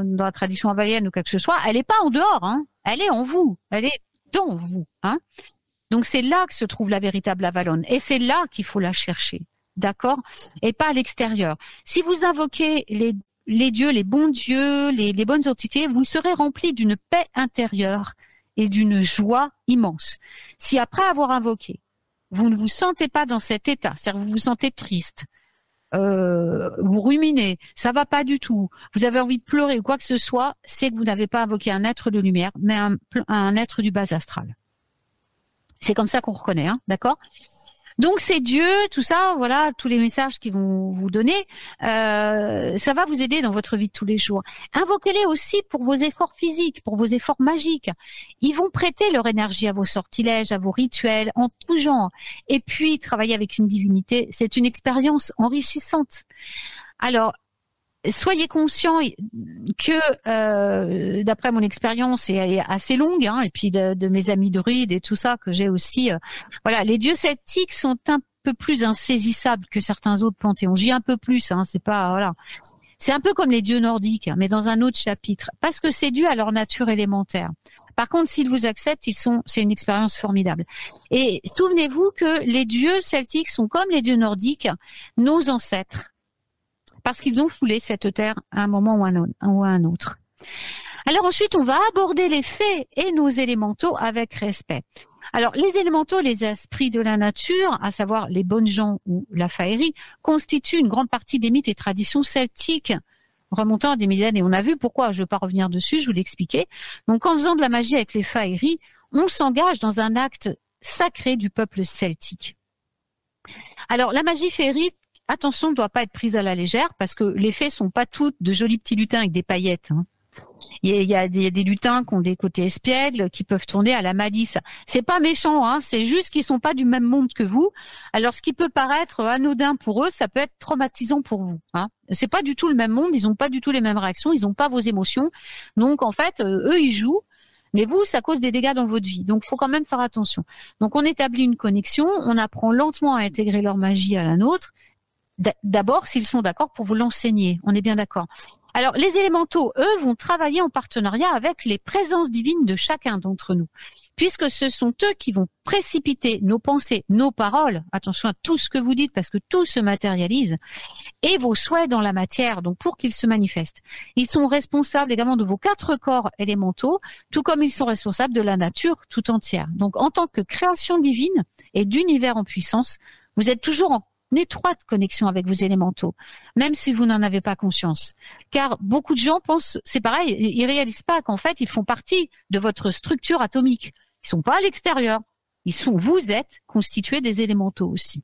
dans la tradition avalienne ou quoi que ce soit, elle est pas en dehors, hein. Elle est en vous, elle est dans vous, hein. Donc c'est là que se trouve la véritable Avalon, et c'est là qu'il faut la chercher, d'accord, et pas à l'extérieur. Si vous invoquez les dieux, les bons dieux, les bonnes entités, vous serez rempli d'une paix intérieure et d'une joie immense. Si après avoir invoqué, vous ne vous sentez pas dans cet état, c'est-à-dire que vous vous sentez triste, vous ruminez, ça va pas du tout, vous avez envie de pleurer ou quoi que ce soit, c'est que vous n'avez pas invoqué un être de lumière, mais un être du bas astral. C'est comme ça qu'on reconnaît, hein, d'accord ? Donc c'est Dieu, tout ça, voilà, tous les messages qu'ils vont vous donner, ça va vous aider dans votre vie de tous les jours. Invoquez-les aussi pour vos efforts physiques, pour vos efforts magiques. Ils vont prêter leur énergie à vos sortilèges, à vos rituels, en tout genre. Et puis, travailler avec une divinité, c'est une expérience enrichissante. Alors, soyez conscients que, d'après mon expérience, est assez longue, hein, et puis de mes amis druides et tout ça que j'ai aussi, voilà, les dieux celtiques sont un peu plus insaisissables que certains autres panthéons. J'y un peu plus, hein, c'est pas, voilà. C'est un peu comme les dieux nordiques, mais dans un autre chapitre, parce que c'est dû à leur nature élémentaire. Par contre, s'ils vous acceptent, c'est une expérience formidable. Et souvenez-vous que les dieux celtiques sont comme les dieux nordiques, nos ancêtres, parce qu'ils ont foulé cette terre à un moment ou à un autre. Alors ensuite, on va aborder les fées et nos élémentaux avec respect. Alors, les élémentaux, les esprits de la nature, à savoir les bonnes gens ou la faerie, constituent une grande partie des mythes et traditions celtiques remontant à des millénaires. Et on a vu pourquoi, je ne vais pas revenir dessus, je vous l'expliquais. Donc, en faisant de la magie avec les faeries, on s'engage dans un acte sacré du peuple celtique. Alors, la magie féerique, attention, ne doit pas être prise à la légère, parce que les fées sont pas toutes de jolis petits lutins avec des paillettes, hein. Il y a des lutins qui ont des côtés espiègles, qui peuvent tourner à la malice. C'est pas méchant, hein, c'est juste qu'ils sont pas du même monde que vous. Alors, ce qui peut paraître anodin pour eux, ça peut être traumatisant pour vous, hein. C'est pas du tout le même monde, ils ont pas du tout les mêmes réactions, ils ont pas vos émotions. Donc, en fait, eux, ils jouent, mais vous, ça cause des dégâts dans votre vie. Donc, faut quand même faire attention. Donc, on établit une connexion, on apprend lentement à intégrer leur magie à la nôtre. D'abord, s'ils sont d'accord pour vous l'enseigner. On est bien d'accord. Alors, les élémentaux, eux, vont travailler en partenariat avec les présences divines de chacun d'entre nous, puisque ce sont eux qui vont précipiter nos pensées, nos paroles, attention à tout ce que vous dites, parce que tout se matérialise, et vos souhaits dans la matière, donc pour qu'ils se manifestent. Ils sont responsables également de vos 4 corps élémentaux, tout comme ils sont responsables de la nature tout entière. Donc, en tant que création divine et d'univers en puissance, vous êtes toujours en étroite connexion avec vos élémentaux, même si vous n'en avez pas conscience. Car beaucoup de gens pensent, c'est pareil, ils réalisent pas qu'en fait, ils font partie de votre structure atomique. Ils sont pas à l'extérieur. Vous êtes constitués des élémentaux aussi.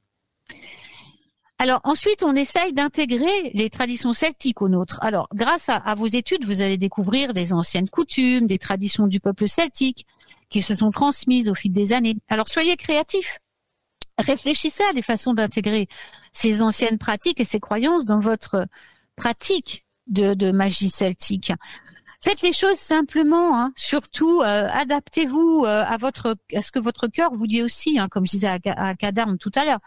Alors ensuite, on essaye d'intégrer les traditions celtiques aux nôtres. Alors, grâce à vos études, vous allez découvrir les anciennes coutumes, des traditions du peuple celtique qui se sont transmises au fil des années. Alors, soyez créatifs. Réfléchissez à des façons d'intégrer ces anciennes pratiques et ces croyances dans votre pratique de magie celtique. Faites les choses simplement, hein. Surtout adaptez-vous à ce que votre cœur vous dit aussi, hein, comme je disais à Kadarn tout à l'heure.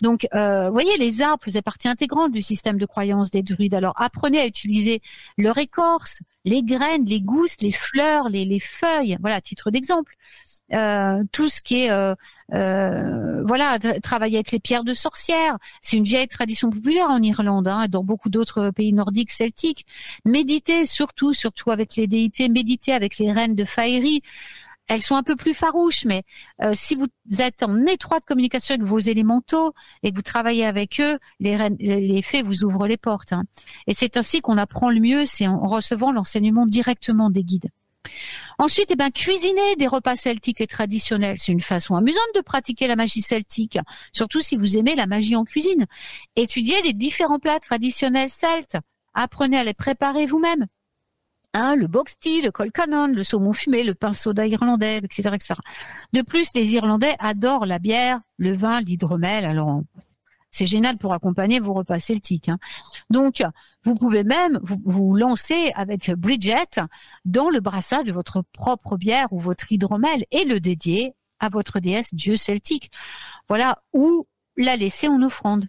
Donc, voyez, les arbres faisaient partie intégrante du système de croyance des druides. Alors, apprenez à utiliser leur écorce, les graines, les gousses, les fleurs, les feuilles. Voilà, à titre d'exemple. Tout ce qui est travailler avec les pierres de sorcière, c'est une vieille tradition populaire en Irlande, hein, et dans beaucoup d'autres pays nordiques celtiques. Méditez surtout avec les déités, méditez avec les reines de faerie. Elles sont un peu plus farouches, mais si vous êtes en étroite communication avec vos élémentaux et que vous travaillez avec eux, les fées vous ouvrent les portes, hein. Et c'est ainsi qu'on apprend le mieux, c'est en recevant l'enseignement directement des guides. Ensuite, cuisiner des repas celtiques et traditionnels, c'est une façon amusante de pratiquer la magie celtique, surtout si vous aimez la magie en cuisine. Étudiez les différents plats traditionnels celtes, apprenez à les préparer vous-même. Le boxty, le colcannon, le saumon fumé, le pain soda irlandais, etc., etc. De plus, les Irlandais adorent la bière, le vin, l'hydromel. Alors, c'est génial pour accompagner vos repas celtiques, hein. Donc, vous pouvez même vous lancer avec Bridget dans le brassage de votre propre bière ou votre hydromel et le dédier à votre déesse dieu celtique. Voilà, ou la laisser en offrande.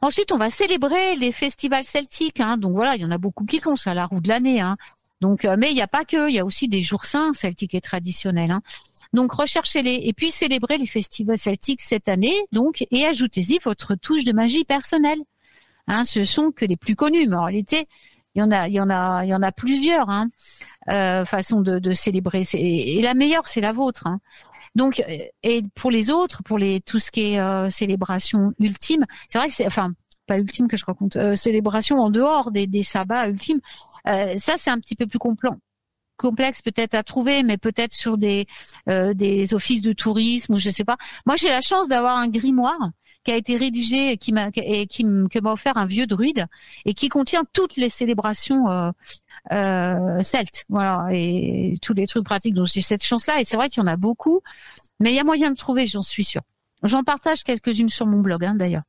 Ensuite, on va célébrer les festivals celtiques, hein. Donc voilà, il y en a beaucoup qui font ça à la roue de l'année, hein. Donc, mais il n'y a pas que, il y a aussi des jours saints celtiques et traditionnels, hein. Donc, recherchez-les et puis célébrez les festivals celtiques cette année, donc, et ajoutez-y votre touche de magie personnelle. Hein, ce sont que les plus connus, mais en réalité, il y en a plusieurs, hein, façons de célébrer. Et la meilleure, c'est la vôtre, hein. Donc, et pour les autres, tout ce qui est célébration ultime, c'est vrai que pas ultime que je raconte, célébration en dehors des sabbats ultimes, ça c'est un petit peu plus complexe peut-être à trouver, mais peut-être sur des offices de tourisme ou je sais pas. Moi, j'ai la chance d'avoir un grimoire qui a été rédigé et que m'a offert un vieux druide et qui contient toutes les célébrations celtes, voilà, et tous les trucs pratiques. Donc j'ai cette chance-là et c'est vrai qu'il y en a beaucoup, mais il y a moyen de trouver, j'en suis sûre. J'en partage quelques-unes sur mon blog, hein, d'ailleurs.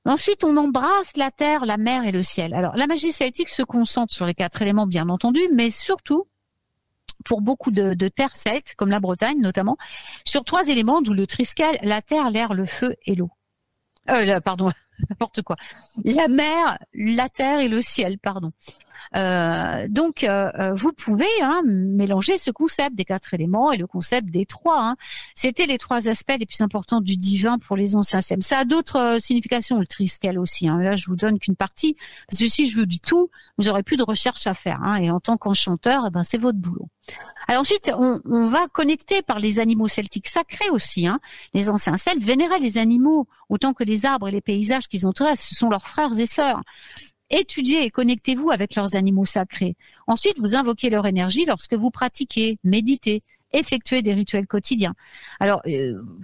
Ensuite, on embrasse la terre, la mer et le ciel. Alors, la magie celtique se concentre sur les 4 éléments, bien entendu, mais surtout, pour beaucoup de terres celtes, comme la Bretagne notamment, sur 3 éléments, d'où le triskel, la terre, l'air, le feu et l'eau. n'importe quoi. La mer, la terre et le ciel, pardon. Donc, vous pouvez mélanger ce concept des 4 éléments et le concept des 3. C'était les 3 aspects les plus importants du divin pour les anciens systèmes. Ça a d'autres significations, le triskel aussi. Là, je vous donne qu'une partie, parce que si je veux du tout, vous aurez plus de recherche à faire. Et en tant qu'enchanteur, c'est votre boulot. Alors ensuite, on va connecter par les animaux celtiques sacrés aussi. Les anciens Celtes vénéraient les animaux autant que les arbres et les paysages qu'ils entouraient. Ce sont leurs frères et sœurs. Étudiez et connectez-vous avec leurs animaux sacrés. Ensuite, vous invoquez leur énergie lorsque vous pratiquez, méditez, effectuez des rituels quotidiens. Alors,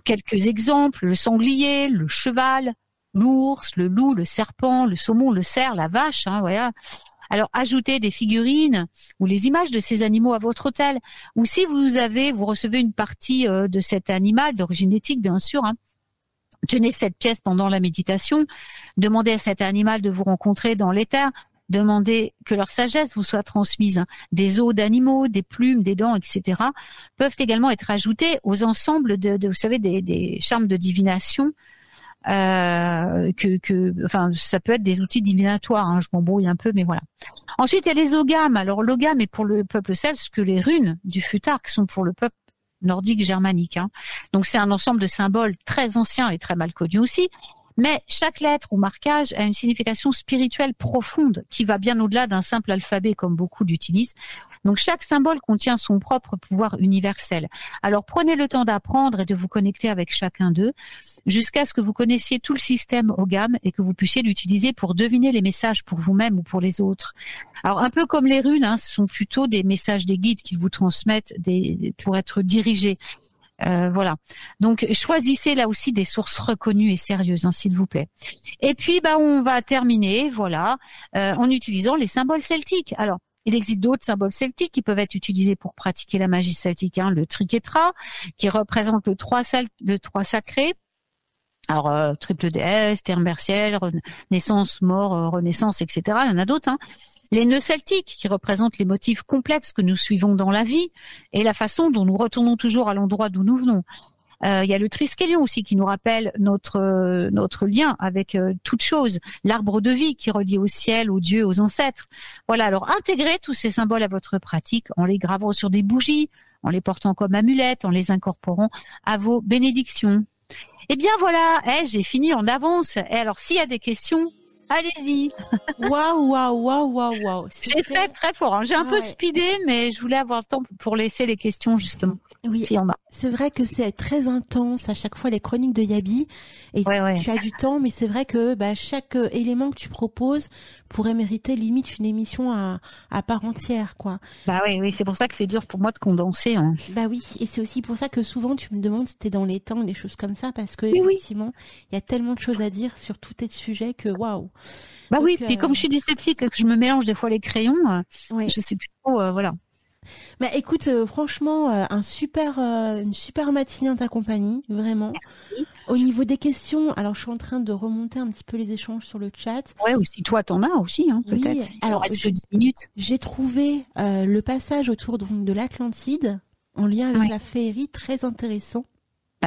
quelques exemples, le sanglier, le cheval, l'ours, le loup, le serpent, le saumon, le cerf, la vache, voilà. Alors, ajoutez des figurines ou les images de ces animaux à votre hôtel. Ou si vous recevez une partie de cet animal, d'origine éthique, bien sûr, tenez cette pièce pendant la méditation, demandez à cet animal de vous rencontrer dans l'éther, demandez que leur sagesse vous soit transmise. Des os d'animaux, des plumes, des dents, etc. peuvent également être ajoutés aux ensembles vous savez, des charmes de divination. Ça peut être des outils divinatoires. Je m'embrouille un peu, mais voilà. Ensuite, il y a les ogames. Alors, l'ogame est pour le peuple celte ce que les runes du futark sont pour le peuple nordique germanique. Donc c'est un ensemble de symboles très anciens et très mal connus aussi, mais chaque lettre ou marquage a une signification spirituelle profonde qui va bien au-delà d'un simple alphabet comme beaucoup l'utilisent. Donc chaque symbole contient son propre pouvoir universel. Alors prenez le temps d'apprendre et de vous connecter avec chacun d'eux jusqu'à ce que vous connaissiez tout le système Ogam et que vous puissiez l'utiliser pour deviner les messages pour vous-même ou pour les autres. Alors un peu comme les runes, ce sont plutôt des messages des guides qu'ils vous transmettent pour être dirigés. Voilà. Donc choisissez là aussi des sources reconnues et sérieuses, s'il vous plaît. Et puis on va terminer, voilà, en utilisant les symboles celtiques. Alors il existe d'autres symboles celtiques qui peuvent être utilisés pour pratiquer la magie celtique. Le triquetra, qui représente le 3 sacré. Alors, triple déesse, terre mercielle, naissance, mort, renaissance, etc. Il y en a d'autres. Les nœuds celtiques, qui représentent les motifs complexes que nous suivons dans la vie et la façon dont nous retournons toujours à l'endroit d'où nous venons. Il y a le triskelion aussi qui nous rappelle notre lien avec toute chose, l'arbre de vie qui relie au ciel, aux dieux, aux ancêtres. Voilà, alors intégrez tous ces symboles à votre pratique en les gravant sur des bougies, en les portant comme amulettes, en les incorporant à vos bénédictions. Eh bien voilà, j'ai fini en avance. Et alors s'il y a des questions, allez-y. Waouh. J'ai fait très fort. J'ai un peu speedé, mais je voulais avoir le temps pour laisser les questions justement. Oui, s'il y en a. C'est vrai que c'est très intense à chaque fois les chroniques de Yabi et tu as du temps, mais c'est vrai que chaque élément que tu proposes pourrait mériter limite une émission à part entière, quoi. Oui, c'est pour ça que c'est dur pour moi de condenser. Oui, et c'est aussi pour ça que souvent tu me demandes si t'es dans les temps, des choses comme ça, parce que effectivement, il y a tellement de choses à dire sur tous tes sujets que waouh. Puis comme je suis dyslexique et que je me mélange des fois les crayons, je sais plus trop, voilà. Écoute, franchement, une super matinée en ta compagnie, vraiment. Merci. Au niveau des questions, alors je suis en train de remonter un petit peu les échanges sur le chat. Ouais, ou si toi t'en as aussi, peut-être. Oui, alors reste que 10 minutes. J'ai trouvé le passage autour de l'Atlantide en lien avec la féerie très intéressant.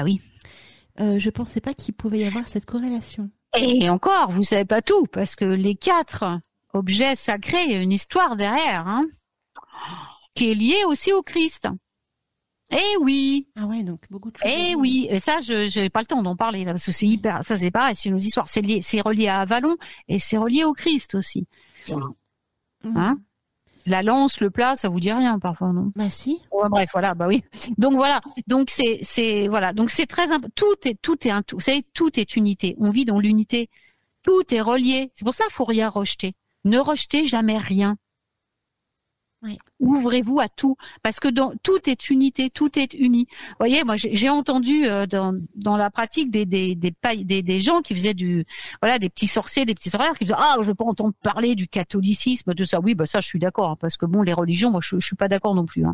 Oui. Je pensais pas qu'il pouvait y avoir cette corrélation. Et encore, vous savez pas tout, parce que les 4 objets sacrés, il y a une histoire derrière, qui est liée aussi au Christ. Eh oui. Ah ouais, donc beaucoup de choses. Eh oui, et ça, je n'ai pas le temps d'en parler, là, parce que c'est hyper, ça c'est pareil, c'est une autre histoire. C'est relié à Avalon, et c'est relié au Christ aussi. La lance, le plat, ça vous dit rien, parfois, non? Si. Ouais, bref, voilà, oui. Donc voilà. Donc voilà. Donc c'est très important. Tout est un tout. Vous savez, tout est unité. On vit dans l'unité. Tout est relié. C'est pour ça qu'il faut rien rejeter. Ne rejetez jamais rien. Oui. Ouvrez-vous à tout, parce que tout est unité, tout est uni. Vous voyez, moi j'ai entendu dans la pratique des gens qui faisaient des petits sorciers, des petits sorcières qui disaient je veux pas entendre parler du catholicisme, de ça. Oui, ça je suis d'accord, parce que les religions, moi je suis pas d'accord non plus.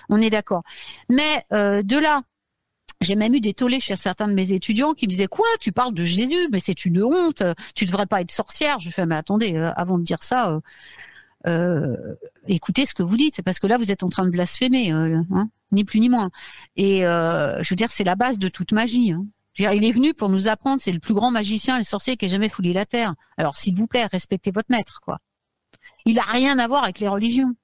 On est d'accord. Mais de là, j'ai même eu des tollés chez certains de mes étudiants qui me disaient quoi, tu parles de Jésus, mais c'est une honte, tu devrais pas être sorcière. Je fais mais attendez, avant de dire ça. Écoutez ce que vous dites, parce que là vous êtes en train de blasphémer, ni plus ni moins. Et je veux dire, c'est la base de toute magie. Je veux dire, il est venu pour nous apprendre, c'est le plus grand magicien et le sorcier qui ait jamais foulé la terre. Alors, s'il vous plaît, respectez votre maître, quoi. Il a rien à voir avec les religions.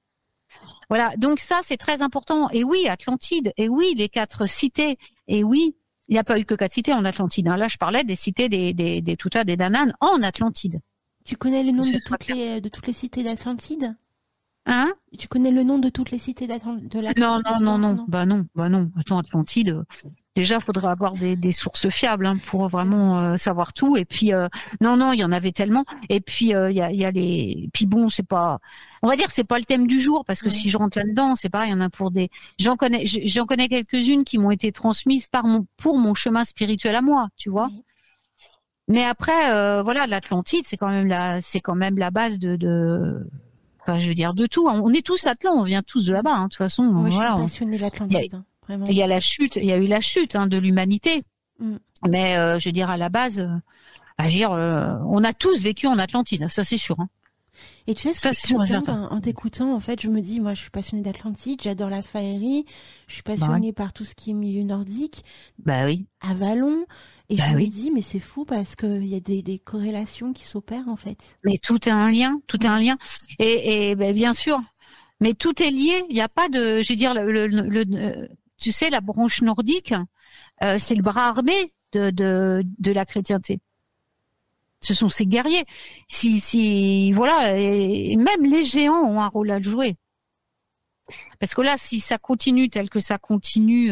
Voilà. Donc ça, c'est très important. Et oui, Atlantide. Et oui, les 4 cités. Et oui, il n'y a pas eu que 4 cités en Atlantide. Là, je parlais des cités des Tutas, des Danann en Atlantide. Tu connais le nom de toutes les cités d'Atlantide? Hein? Tu connais le nom de toutes les cités d'Atlantide? Non. Bah non. Attends, Atlantide. Déjà, faudrait avoir des sources fiables pour vraiment savoir tout. Et puis non, il y en avait tellement. Et puis il y a les. Puis bon, c'est pas. On va dire c'est pas le thème du jour parce que si je rentre là-dedans, c'est pareil. Il y en a pour des. J'en connais quelques-unes qui m'ont été transmises pour mon chemin spirituel à moi, tu vois. Oui. Mais après, voilà, l'Atlantide, c'est quand même la base de. Enfin, je veux dire de tout. On est tous Atlants, on vient tous de là-bas. De toute façon, moi, voilà. Je suis passionnée de l'Atlantide. Vraiment. Il y a eu la chute de l'humanité. Mais je veux dire à la base, on a tous vécu en Atlantide, ça c'est sûr. Et tu sais, ça, en t'écoutant, en fait, je me dis, moi, je suis passionnée d'Atlantide, j'adore la faerie, je suis passionnée par tout ce qui est milieu nordique. Bah oui. Avalon. Et je me dis, mais c'est fou parce que il y a des corrélations qui s'opèrent, en fait. Mais tout est un lien. Et bien sûr. Mais tout est lié. Il n'y a pas de, je veux dire, tu sais, la branche nordique, c'est le bras armé de la chrétienté. Ce sont ces guerriers. Voilà, et même les géants ont un rôle à jouer. Parce que là, si ça continue tel que ça continue,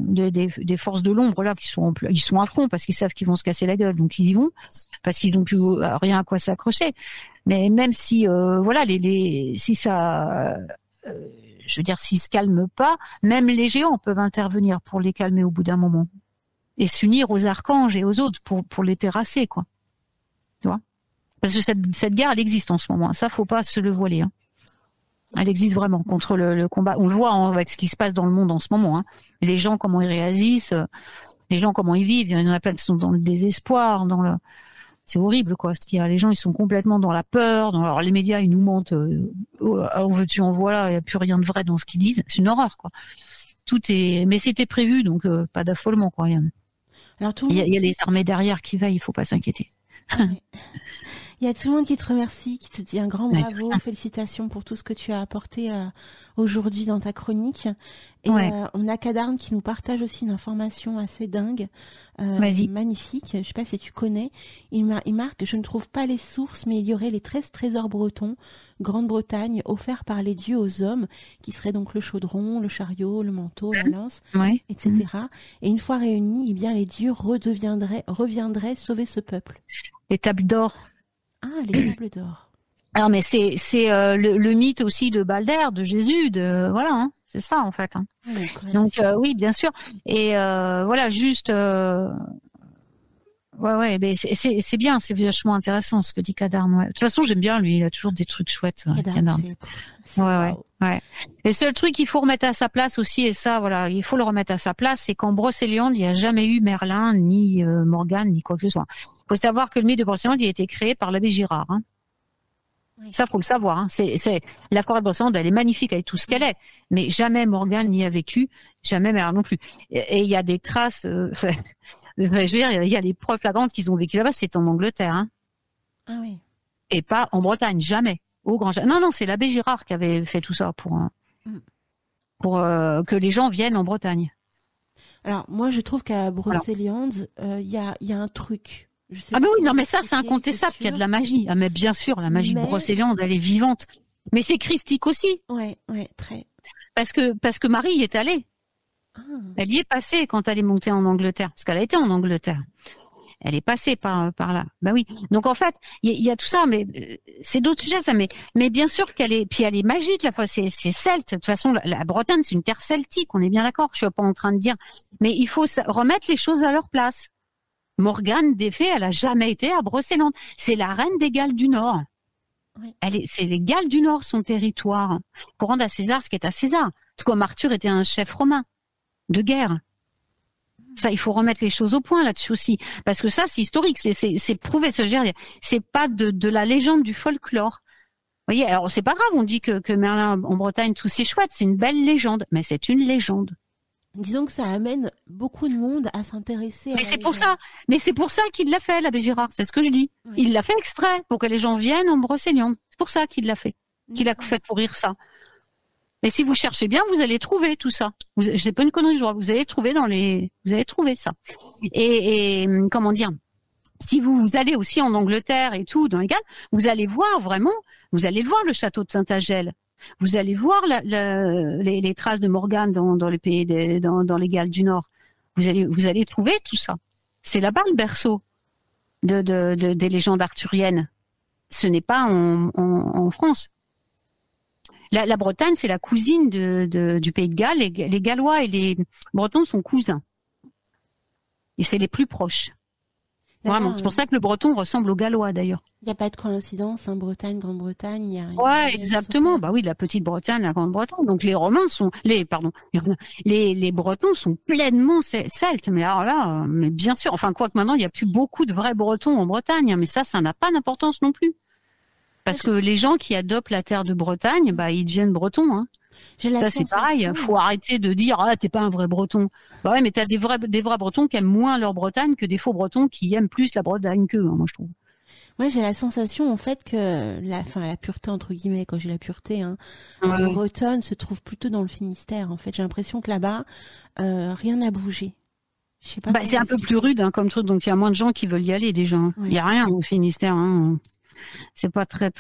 des forces de l'ombre là ils sont à fond parce qu'ils savent qu'ils vont se casser la gueule, donc ils y vont parce qu'ils n'ont plus rien à quoi s'accrocher. Mais même si voilà, si ça, je veux dire, s'ils se calment pas, même les géants peuvent intervenir pour les calmer au bout d'un moment et s'unir aux archanges et aux autres pour les terrasser, quoi. Tu vois? Parce que cette guerre, elle existe en ce moment. Ça, faut pas se le voiler. Elle existe vraiment contre le combat. On le voit avec ce qui se passe dans le monde en ce moment. Les gens, comment ils réagissent, les gens, comment ils vivent. Il y en a plein qui sont dans le désespoir, c'est horrible, quoi. Ce qu'il y a, les gens, ils sont complètement dans la peur. Alors, les médias, ils nous mentent. On veut-tu, en voilà. Il n'y a plus rien de vrai dans ce qu'ils disent. C'est une horreur, quoi. Mais c'était prévu, donc pas d'affolement, quoi. Alors, il y a les armées derrière qui veillent. Il faut pas s'inquiéter. Ouais. Il y a tout le monde qui te remercie, qui te dit un grand bravo, félicitations pour tout ce que tu as apporté aujourd'hui dans ta chronique. Et on a Kadarn qui nous partage aussi une information assez dingue, magnifique. Je sais pas si tu connais. Il marque, je ne trouve pas les sources, mais il y aurait les 13 trésors bretons, Grande-Bretagne, offerts par les dieux aux hommes, qui seraient donc le chaudron, le chariot, le manteau, la lance, etc. Et une fois réunis, eh bien les dieux reviendraient sauver ce peuple. Les tables d'or. Ah, les tables d'or. Alors, mais c'est le mythe aussi de Balder, de Jésus, voilà, c'est ça en fait. Donc oui, bien sûr. Et voilà, juste mais c'est bien, c'est vachement intéressant ce que dit Kadarn. De toute façon, j'aime bien lui, il a toujours des trucs chouettes. Kadarn. Ouais. Et le seul truc qu'il faut remettre à sa place aussi, et ça, voilà, il faut le remettre à sa place, c'est qu'en Brocéliande, il n'y a jamais eu Merlin, ni Morgane, ni quoi que ce soit. Il faut savoir que le mythe de Brocéliande, il a été créé par l'abbé Girard. Oui. Ça, faut le savoir. C'est la forêt de Brocéliande, elle est magnifique avec tout ce qu'elle est, mais jamais Morgane n'y a vécu, jamais Merlin non plus. Et il y a des traces. Je veux dire, il y a les preuves flagrantes qu'ils ont vécu là-bas, c'est en Angleterre. Ah oui. Et pas en Bretagne, jamais. Non, c'est l'abbé Girard qui avait fait tout ça pour que les gens viennent en Bretagne. Alors moi, je trouve qu'à Brocéliande, il y a un truc. Mais oui, non, mais ça, c'est incontestable qu'il y a de la magie. Ah, mais bien sûr, la magie de Brocéliande, elle est vivante. Mais c'est christique aussi. Ouais, très. Parce que Marie y est allée. Ah. Elle y est passée quand elle est montée en Angleterre, parce qu'elle a été en Angleterre. Elle est passée par là. Ben oui. Donc en fait, il y a tout ça, mais c'est d'autres sujets ça. Mais bien sûr qu'elle est, puis elle est magique la fois. C'est celte. De toute façon, la Bretagne c'est une terre celtique. On est bien d'accord. Je suis pas en train de dire, mais il faut remettre les choses à leur place. Morgane des Fées, elle a jamais été à Brocéliande. C'est la reine des Galles du Nord. Oui. C'est les Galles du Nord, son territoire. Pour rendre à César ce qui est à César. Tout comme Arthur était un chef romain de guerre. Ça, il faut remettre les choses au point là-dessus aussi, parce que ça, c'est historique, c'est prouvé. C'est pas de la légende du folklore. Vous voyez, alors c'est pas grave, on dit que Merlin en Bretagne tout c'est chouette, c'est une belle légende, mais c'est une légende. Disons que ça amène beaucoup de monde à s'intéresser. Mais c'est pour ça qu'il l'a fait, l'abbé Girard. C'est ce que je dis. Oui. Il l'a fait exprès pour que les gens viennent en Brocéliande. C'est pour ça qu'il l'a fait. Qu'il a fait courir ça. Et si vous cherchez bien, vous allez trouver tout ça. C'est pas une connerie, je vois. Vous allez trouver ça. Et comment dire? Si vous allez aussi en Angleterre et tout, dans les Galles, vous allez voir le château de Saint-Agel. Vous allez voir les traces de Morgane dans les pays dans les Galles du Nord. Vous allez trouver tout ça. C'est là-bas le berceau des légendes arthuriennes. Ce n'est pas en France. La Bretagne, c'est la cousine du pays de Galles. Les Gallois et les Bretons sont cousins. Et c'est les plus proches. Vraiment. C'est pour ça que le breton ressemble au gallois, d'ailleurs. Il n'y a pas de coïncidence, hein, Bretagne, Grande-Bretagne. Ouais, exactement. Bah oui, la petite Bretagne, la Grande-Bretagne. Donc les Bretons sont pleinement celtes. Mais alors là, mais bien sûr. Enfin, quoique maintenant, il n'y a plus beaucoup de vrais Bretons en Bretagne. Mais ça n'a pas d'importance non plus. Parce que les gens qui adoptent la terre de Bretagne, bah, ils deviennent Bretons, hein. Ça, c'est pareil. Faut arrêter de dire, t'es pas un vrai Breton. Bah ouais, mais t'as des vrais Bretons qui aiment moins leur Bretagne que des faux Bretons qui aiment plus la Bretagne qu'eux, hein, moi, je trouve. Ouais, j'ai la sensation, en fait, que la pureté, entre guillemets, quand j'ai la pureté, hein, bretonne se trouve plutôt dans le Finistère, en fait. J'ai l'impression que là-bas, rien n'a bougé. Je sais pas. Bah, c'est un peu plus rude, hein, comme truc. Donc, il y a moins de gens qui veulent y aller, déjà. Il y a rien au Finistère, hein. C'est pas très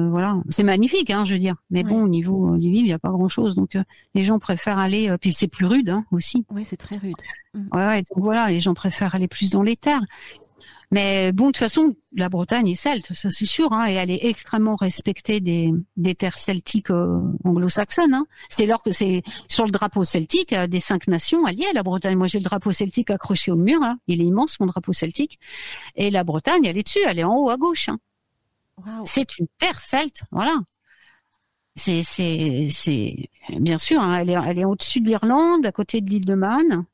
voilà, c'est magnifique, hein, je veux dire, mais bon, au niveau du vivre, il y a pas grand chose, donc les gens préfèrent aller, puis c'est plus rude, hein, aussi. Ouais, c'est très rude. Ouais, donc voilà, les gens préfèrent aller plus dans les terres. Mais bon, de toute façon, la Bretagne est celte, ça c'est sûr, hein, et elle est extrêmement respectée des terres celtiques anglo-saxonnes. Hein. C'est lors que c'est sur le drapeau celtique des 5 nations alliées à la Bretagne. Moi, j'ai le drapeau celtique accroché au mur, là. Il est immense, mon drapeau celtique, et la Bretagne, elle est dessus, elle est en haut à gauche. Hein. Wow. C'est une terre celte, voilà. C'est bien sûr, hein, elle est au-dessus de l'Irlande, à côté de l'île de Man,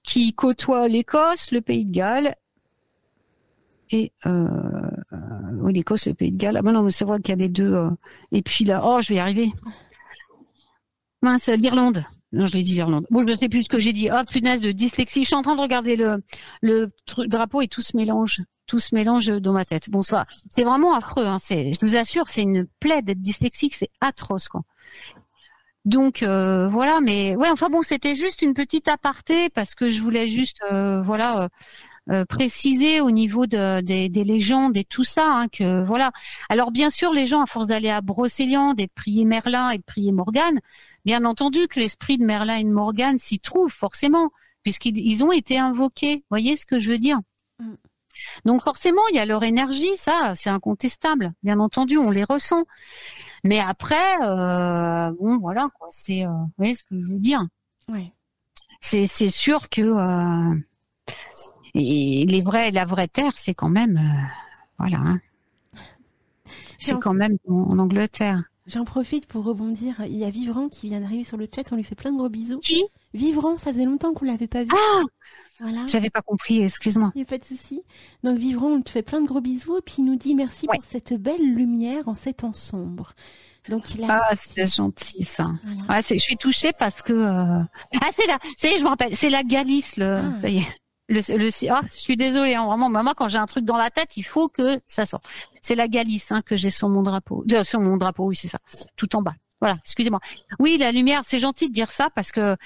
qui côtoie l'Écosse, le Pays de Galles et l'Écosse, le Pays de Galles. Ah ben non, mais c'est vrai qu'il y a les deux. Et puis là, je vais y arriver. Mince, l'Irlande. Non, je l'ai dit l'Irlande. Bon, je ne sais plus ce que j'ai dit. Oh, punaise de dyslexie. Je suis en train de regarder le drapeau et tout se mélange dans ma tête. Bon, ça, c'est vraiment affreux. Hein. Je vous assure, c'est une plaie d'être dyslexique, c'est atroce, quoi. Donc voilà, mais ouais, enfin bon, c'était juste une petite aparté parce que je voulais juste préciser au niveau des légendes et tout ça, hein, que voilà. Alors bien sûr, les gens, à force d'aller à Brocéliande et de prier Merlin et de prier Morgane, bien entendu que l'esprit de Merlin et de Morgane s'y trouve forcément, puisqu'ils ont été invoqués. Vous voyez ce que je veux dire? Donc forcément, il y a leur énergie, ça, c'est incontestable. Bien entendu, on les ressent. Mais après, bon, voilà, quoi. C'est, vous voyez ce que je veux dire? Ouais. C'est sûr que et la vraie terre, c'est quand même, voilà. Hein. C'est quand même en Angleterre. J'en profite pour rebondir. Il y a Vivran qui vient d'arriver sur le chat. On lui fait plein de gros bisous. Qui? Vivran, ça faisait longtemps qu'on l'avait pas vu. Ah! Voilà. J'avais pas compris, excuse-moi. Il n'y a pas de souci. Donc Vivran, on te fait plein de gros bisous et puis il nous dit merci pour cette belle lumière en ces temps sombres. Donc il a. Ah, c'est gentil ça. Voilà. Ouais, je suis touchée parce que c'est là. Ça y est, je me rappelle. C'est la Galice, ça y est. Je suis désolée, hein, vraiment. Moi, quand j'ai un truc dans la tête, il faut que ça sorte. C'est la Galice, hein, que j'ai sur mon drapeau. Sur mon drapeau, oui, c'est ça. Tout en bas. Voilà, excusez-moi. Oui, la lumière, c'est gentil de dire ça parce que,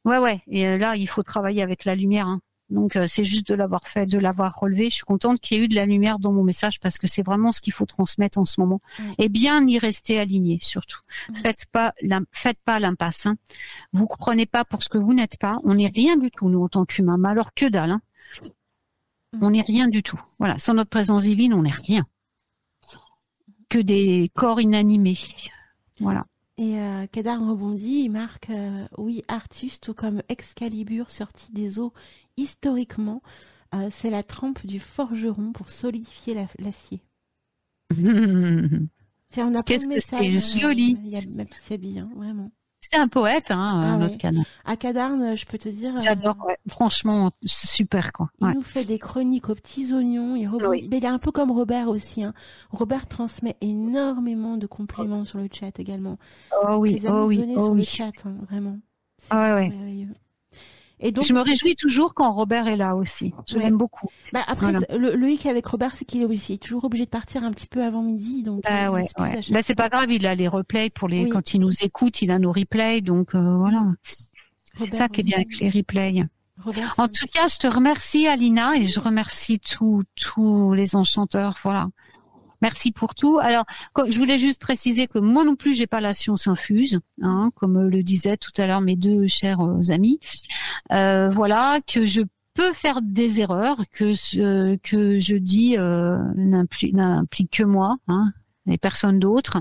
ouais. Et là, il faut travailler avec la lumière. Hein. Donc, c'est juste de l'avoir fait, de l'avoir relevé. Je suis contente qu'il y ait eu de la lumière dans mon message parce que c'est vraiment ce qu'il faut transmettre en ce moment. Et bien y rester aligné, surtout. Faites pas l'impasse. Hein. Vous comprenez pas pour ce que vous n'êtes pas. On n'est rien du tout, nous, en tant qu'humains. Mais alors, que dalle. Hein. On n'est rien du tout. Voilà, sans notre présence divine, on n'est rien. Que des corps inanimés. Voilà. Et Kadar rebondit, il marque oui, Artus, tout comme Excalibur sorti des eaux historiquement, c'est la trempe du forgeron pour solidifier l'acier. On a plein de messages. Qu'est-ce que c'est joli. Il y a ma petite Sabi, hein, vraiment. C'est un poète, hein, notre Kadar. À Kadar, je peux te dire. J'adore, franchement, c'est super, quoi. Il nous fait des chroniques aux petits oignons. Mais il est un peu comme Robert aussi. Hein. Robert transmet énormément de compliments sur le chat également. Venez sur le chat, hein, vraiment. C'est merveilleux. Et donc, je me réjouis toujours quand Robert est là aussi. Je l'aime beaucoup. Bah après, le hic avec Robert, c'est qu'il est toujours obligé de partir un petit peu avant midi. Donc, ouais. Là, c'est pas grave, il a les replays quand il nous écoute, il a nos replays. Donc, voilà. C'est ça qui est bien avec les replays. Robert, en tout cas, je te remercie, Alina, et je remercie tous les enchanteurs. Voilà. Merci pour tout. Alors, je voulais juste préciser que moi non plus, j'ai pas la science infuse, hein, comme le disaient tout à l'heure mes deux chers amis. Voilà, que je peux faire des erreurs, que je dis n'implique que moi, hein, et personne d'autre.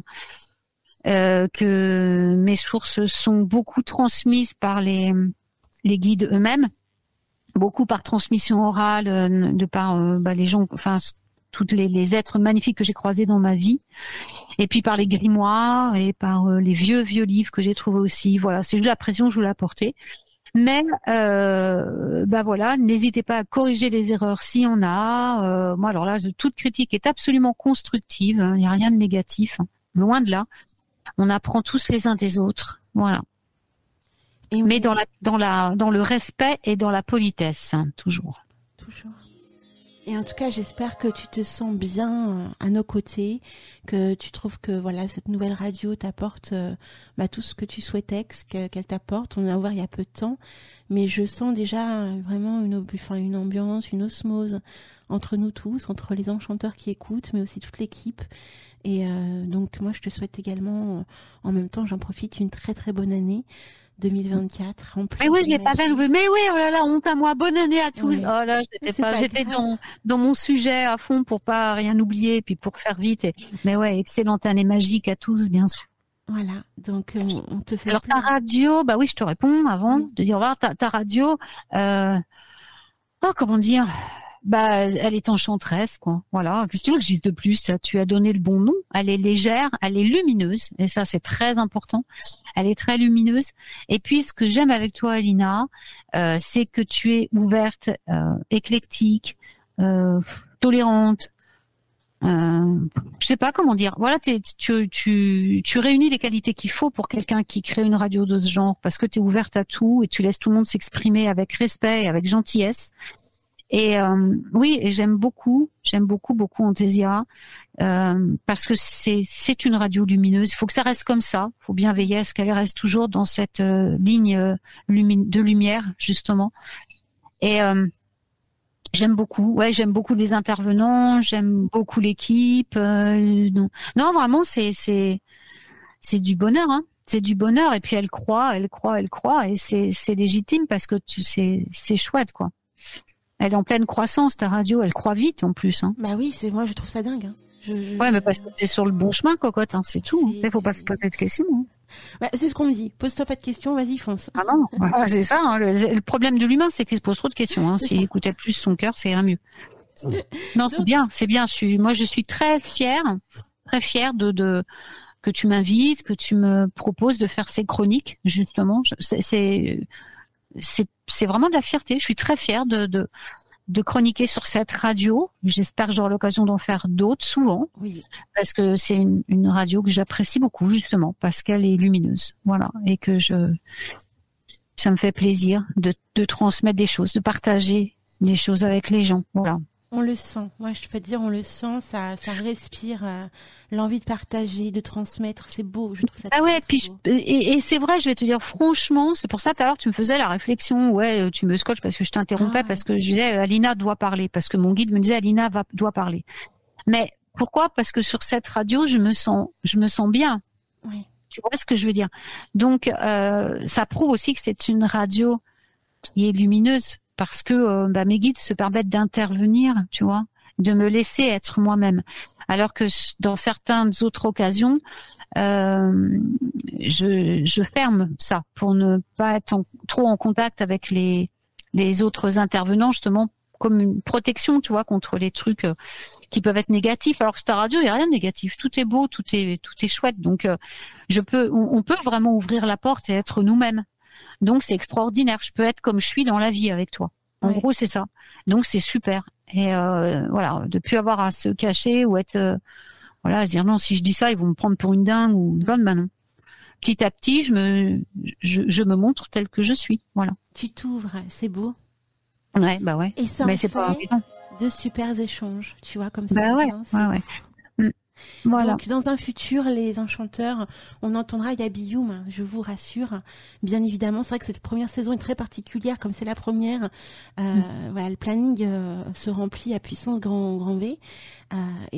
Que mes sources sont beaucoup transmises par les guides eux-mêmes, beaucoup par transmission orale, de par les gens, enfin toutes les êtres magnifiques que j'ai croisés dans ma vie, et puis par les grimoires et par les vieux livres que j'ai trouvés aussi. Voilà, c'est juste la pression que je voulais apporter. Mais voilà, n'hésitez pas à corriger les erreurs s'il y en a. Moi, alors là, toute critique est absolument constructive. Il n'y a rien de négatif, hein, loin de là. On apprend tous les uns des autres. Voilà. Mais dans le respect et dans la politesse, hein, toujours. Toujours. Et en tout cas, j'espère que tu te sens bien à nos côtés, que tu trouves que voilà cette nouvelle radio t'apporte tout ce que tu souhaitais qu'elle t'apporte. On a ouvert il y a peu de temps, mais je sens déjà vraiment une ambiance, une osmose entre nous tous, entre les enchanteurs qui écoutent, mais aussi toute l'équipe. Et donc moi, je te souhaite également, en même temps, j'en profite, une très très bonne année 2024. Mais oui, je l'ai pas fait. Mais oui, oh là là, honte à moi. Bonne année à tous. Oui. Oh là, j'étais dans mon sujet à fond pour pas rien oublier et puis pour faire vite. Mais ouais, excellente année magique à tous, bien sûr. Voilà. Donc, on te fait. Alors, ta radio, oui, je te réponds avant de dire au revoir. Ta radio, comment dire? Elle est enchanteresse, quoi. Voilà. Qu'est-ce que tu veux que je dise de plus? Tu as donné le bon nom. Elle est légère, elle est lumineuse. Et ça, c'est très important. Elle est très lumineuse. Et puis, ce que j'aime avec toi, Alina, c'est que tu es ouverte, éclectique, tolérante. Je sais pas comment dire. Voilà, tu réunis les qualités qu'il faut pour quelqu'un qui crée une radio de ce genre, parce que tu es ouverte à tout et tu laisses tout le monde s'exprimer avec respect et avec gentillesse. Et oui, et j'aime beaucoup Anthesia, parce que c'est une radio lumineuse. Il faut que ça reste comme ça. Il faut bien veiller à ce qu'elle reste toujours dans cette ligne de lumière, justement. Et j'aime beaucoup les intervenants, j'aime beaucoup l'équipe. Non, vraiment, c'est du bonheur, hein. C'est du bonheur. Et puis elle croit, et c'est légitime parce que c'est chouette, quoi. Elle est en pleine croissance, ta radio. Elle croît vite, en plus, hein. Bah oui, moi, je trouve ça dingue, hein. Ouais, mais parce que t'es sur le bon chemin, cocotte, hein. C'est tout. Il faut pas se poser de questions, hein. C'est ce qu'on me dit. Pose-toi pas de questions, vas-y, fonce. Ah non, c'est ça, hein. Le problème de l'humain, c'est qu'il se pose trop de questions, hein. S'il écoutait plus son cœur, ça irait mieux. Non, c'est bien. Je suis très fière que tu m'invites, que tu me proposes de faire ces chroniques, justement. C'est vraiment de la fierté. Je suis très fière de chroniquer sur cette radio. J'espère que j'aurai l'occasion d'en faire d'autres souvent. Oui. Parce que c'est une radio que j'apprécie beaucoup, justement, parce qu'elle est lumineuse. Voilà. Et que ça me fait plaisir de transmettre des choses, de partager des choses avec les gens. Voilà. On le sent. Moi, je peux te dire, on le sent. Ça respire l'envie de partager, de transmettre. C'est beau. Je trouve ça. Ah ouais. Puis et c'est vrai. Je vais te dire franchement, c'est pour ça tout à l'heure tu me faisais la réflexion. Ouais, tu me scotches parce que je t'interrompais parce que je disais Alina doit parler parce que mon guide me disait Alina doit parler. Mais pourquoi? Parce que sur cette radio, je me sens bien. Oui. Tu vois ce que je veux dire? Donc ça prouve aussi que c'est une radio qui est lumineuse. Parce que mes guides se permettent d'intervenir, tu vois, de me laisser être moi-même. Alors que dans certaines autres occasions, je ferme ça pour ne pas être trop en contact avec les autres intervenants, justement, comme une protection, tu vois, contre les trucs qui peuvent être négatifs. Alors que ta radio, il n'y a rien de négatif. Tout est beau, tout est chouette. Donc, on peut vraiment ouvrir la porte et être nous-mêmes. Donc c'est extraordinaire. Je peux être comme je suis dans la vie avec toi. En gros, c'est ça. Donc c'est super. Et voilà, de plus avoir à se cacher ou être à se dire non, si je dis ça, ils vont me prendre pour une dingue ou non. petit à petit, je me montre telle que je suis. Voilà. Tu t'ouvres, c'est beau. Ouais, bah ouais. Et ça mais en c'est pas fait évident. de super échanges, tu vois, comme ça. Bah ouais, ouais. Voilà. Donc, dans un futur, les enchanteurs, on entendra Yabi Youm, je vous rassure. Bien évidemment, c'est vrai que cette première saison est très particulière, comme c'est la première. Voilà, le planning se remplit à puissance grand V.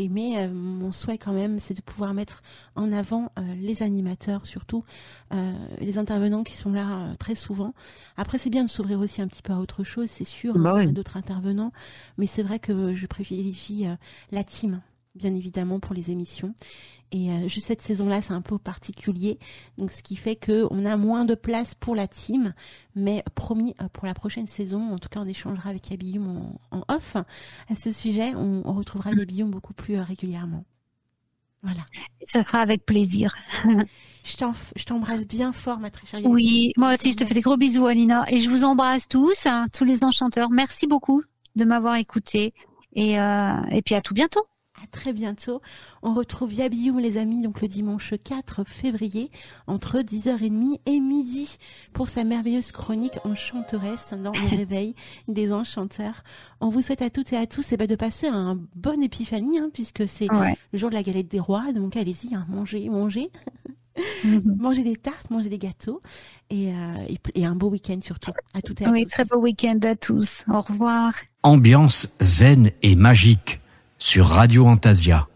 Mais mon souhait quand même, c'est de pouvoir mettre en avant les animateurs, surtout les intervenants qui sont là très souvent. Après, c'est bien de s'ouvrir aussi un petit peu à autre chose, c'est sûr, bah oui. d'autres intervenants. Mais c'est vrai que je privilégie la team, bien évidemment, pour les émissions. Et juste cette saison-là, c'est un peu particulier. Donc, ce qui fait qu'on a moins de place pour la team. Mais promis, pour la prochaine saison, en tout cas, on échangera avec Yabi Youm en off à ce sujet. On retrouvera Yabi Youm beaucoup plus régulièrement. Voilà. Ça sera avec plaisir. Je t'embrasse bien fort, ma très chère Yabi. Oui, moi aussi, je te fais des gros bisous, Alina. Et je vous embrasse tous, tous les enchanteurs. Merci beaucoup de m'avoir écouté. Et puis à tout bientôt. À très bientôt. On retrouve Yabi Youm, les amis, donc le dimanche 4 février, entre 10h30 et midi, pour sa merveilleuse chronique enchanteresse dans le réveil des enchanteurs. On vous souhaite à toutes et à tous de passer un bon épiphanie, puisque c'est le jour de la galette des rois, donc allez-y, mangez. Mangez des tartes, mangez des gâteaux, et un beau week-end surtout. À toutes et à tous. Oui, très beau week-end à tous. Au revoir. Ambiance zen et magique sur Radio Antasia.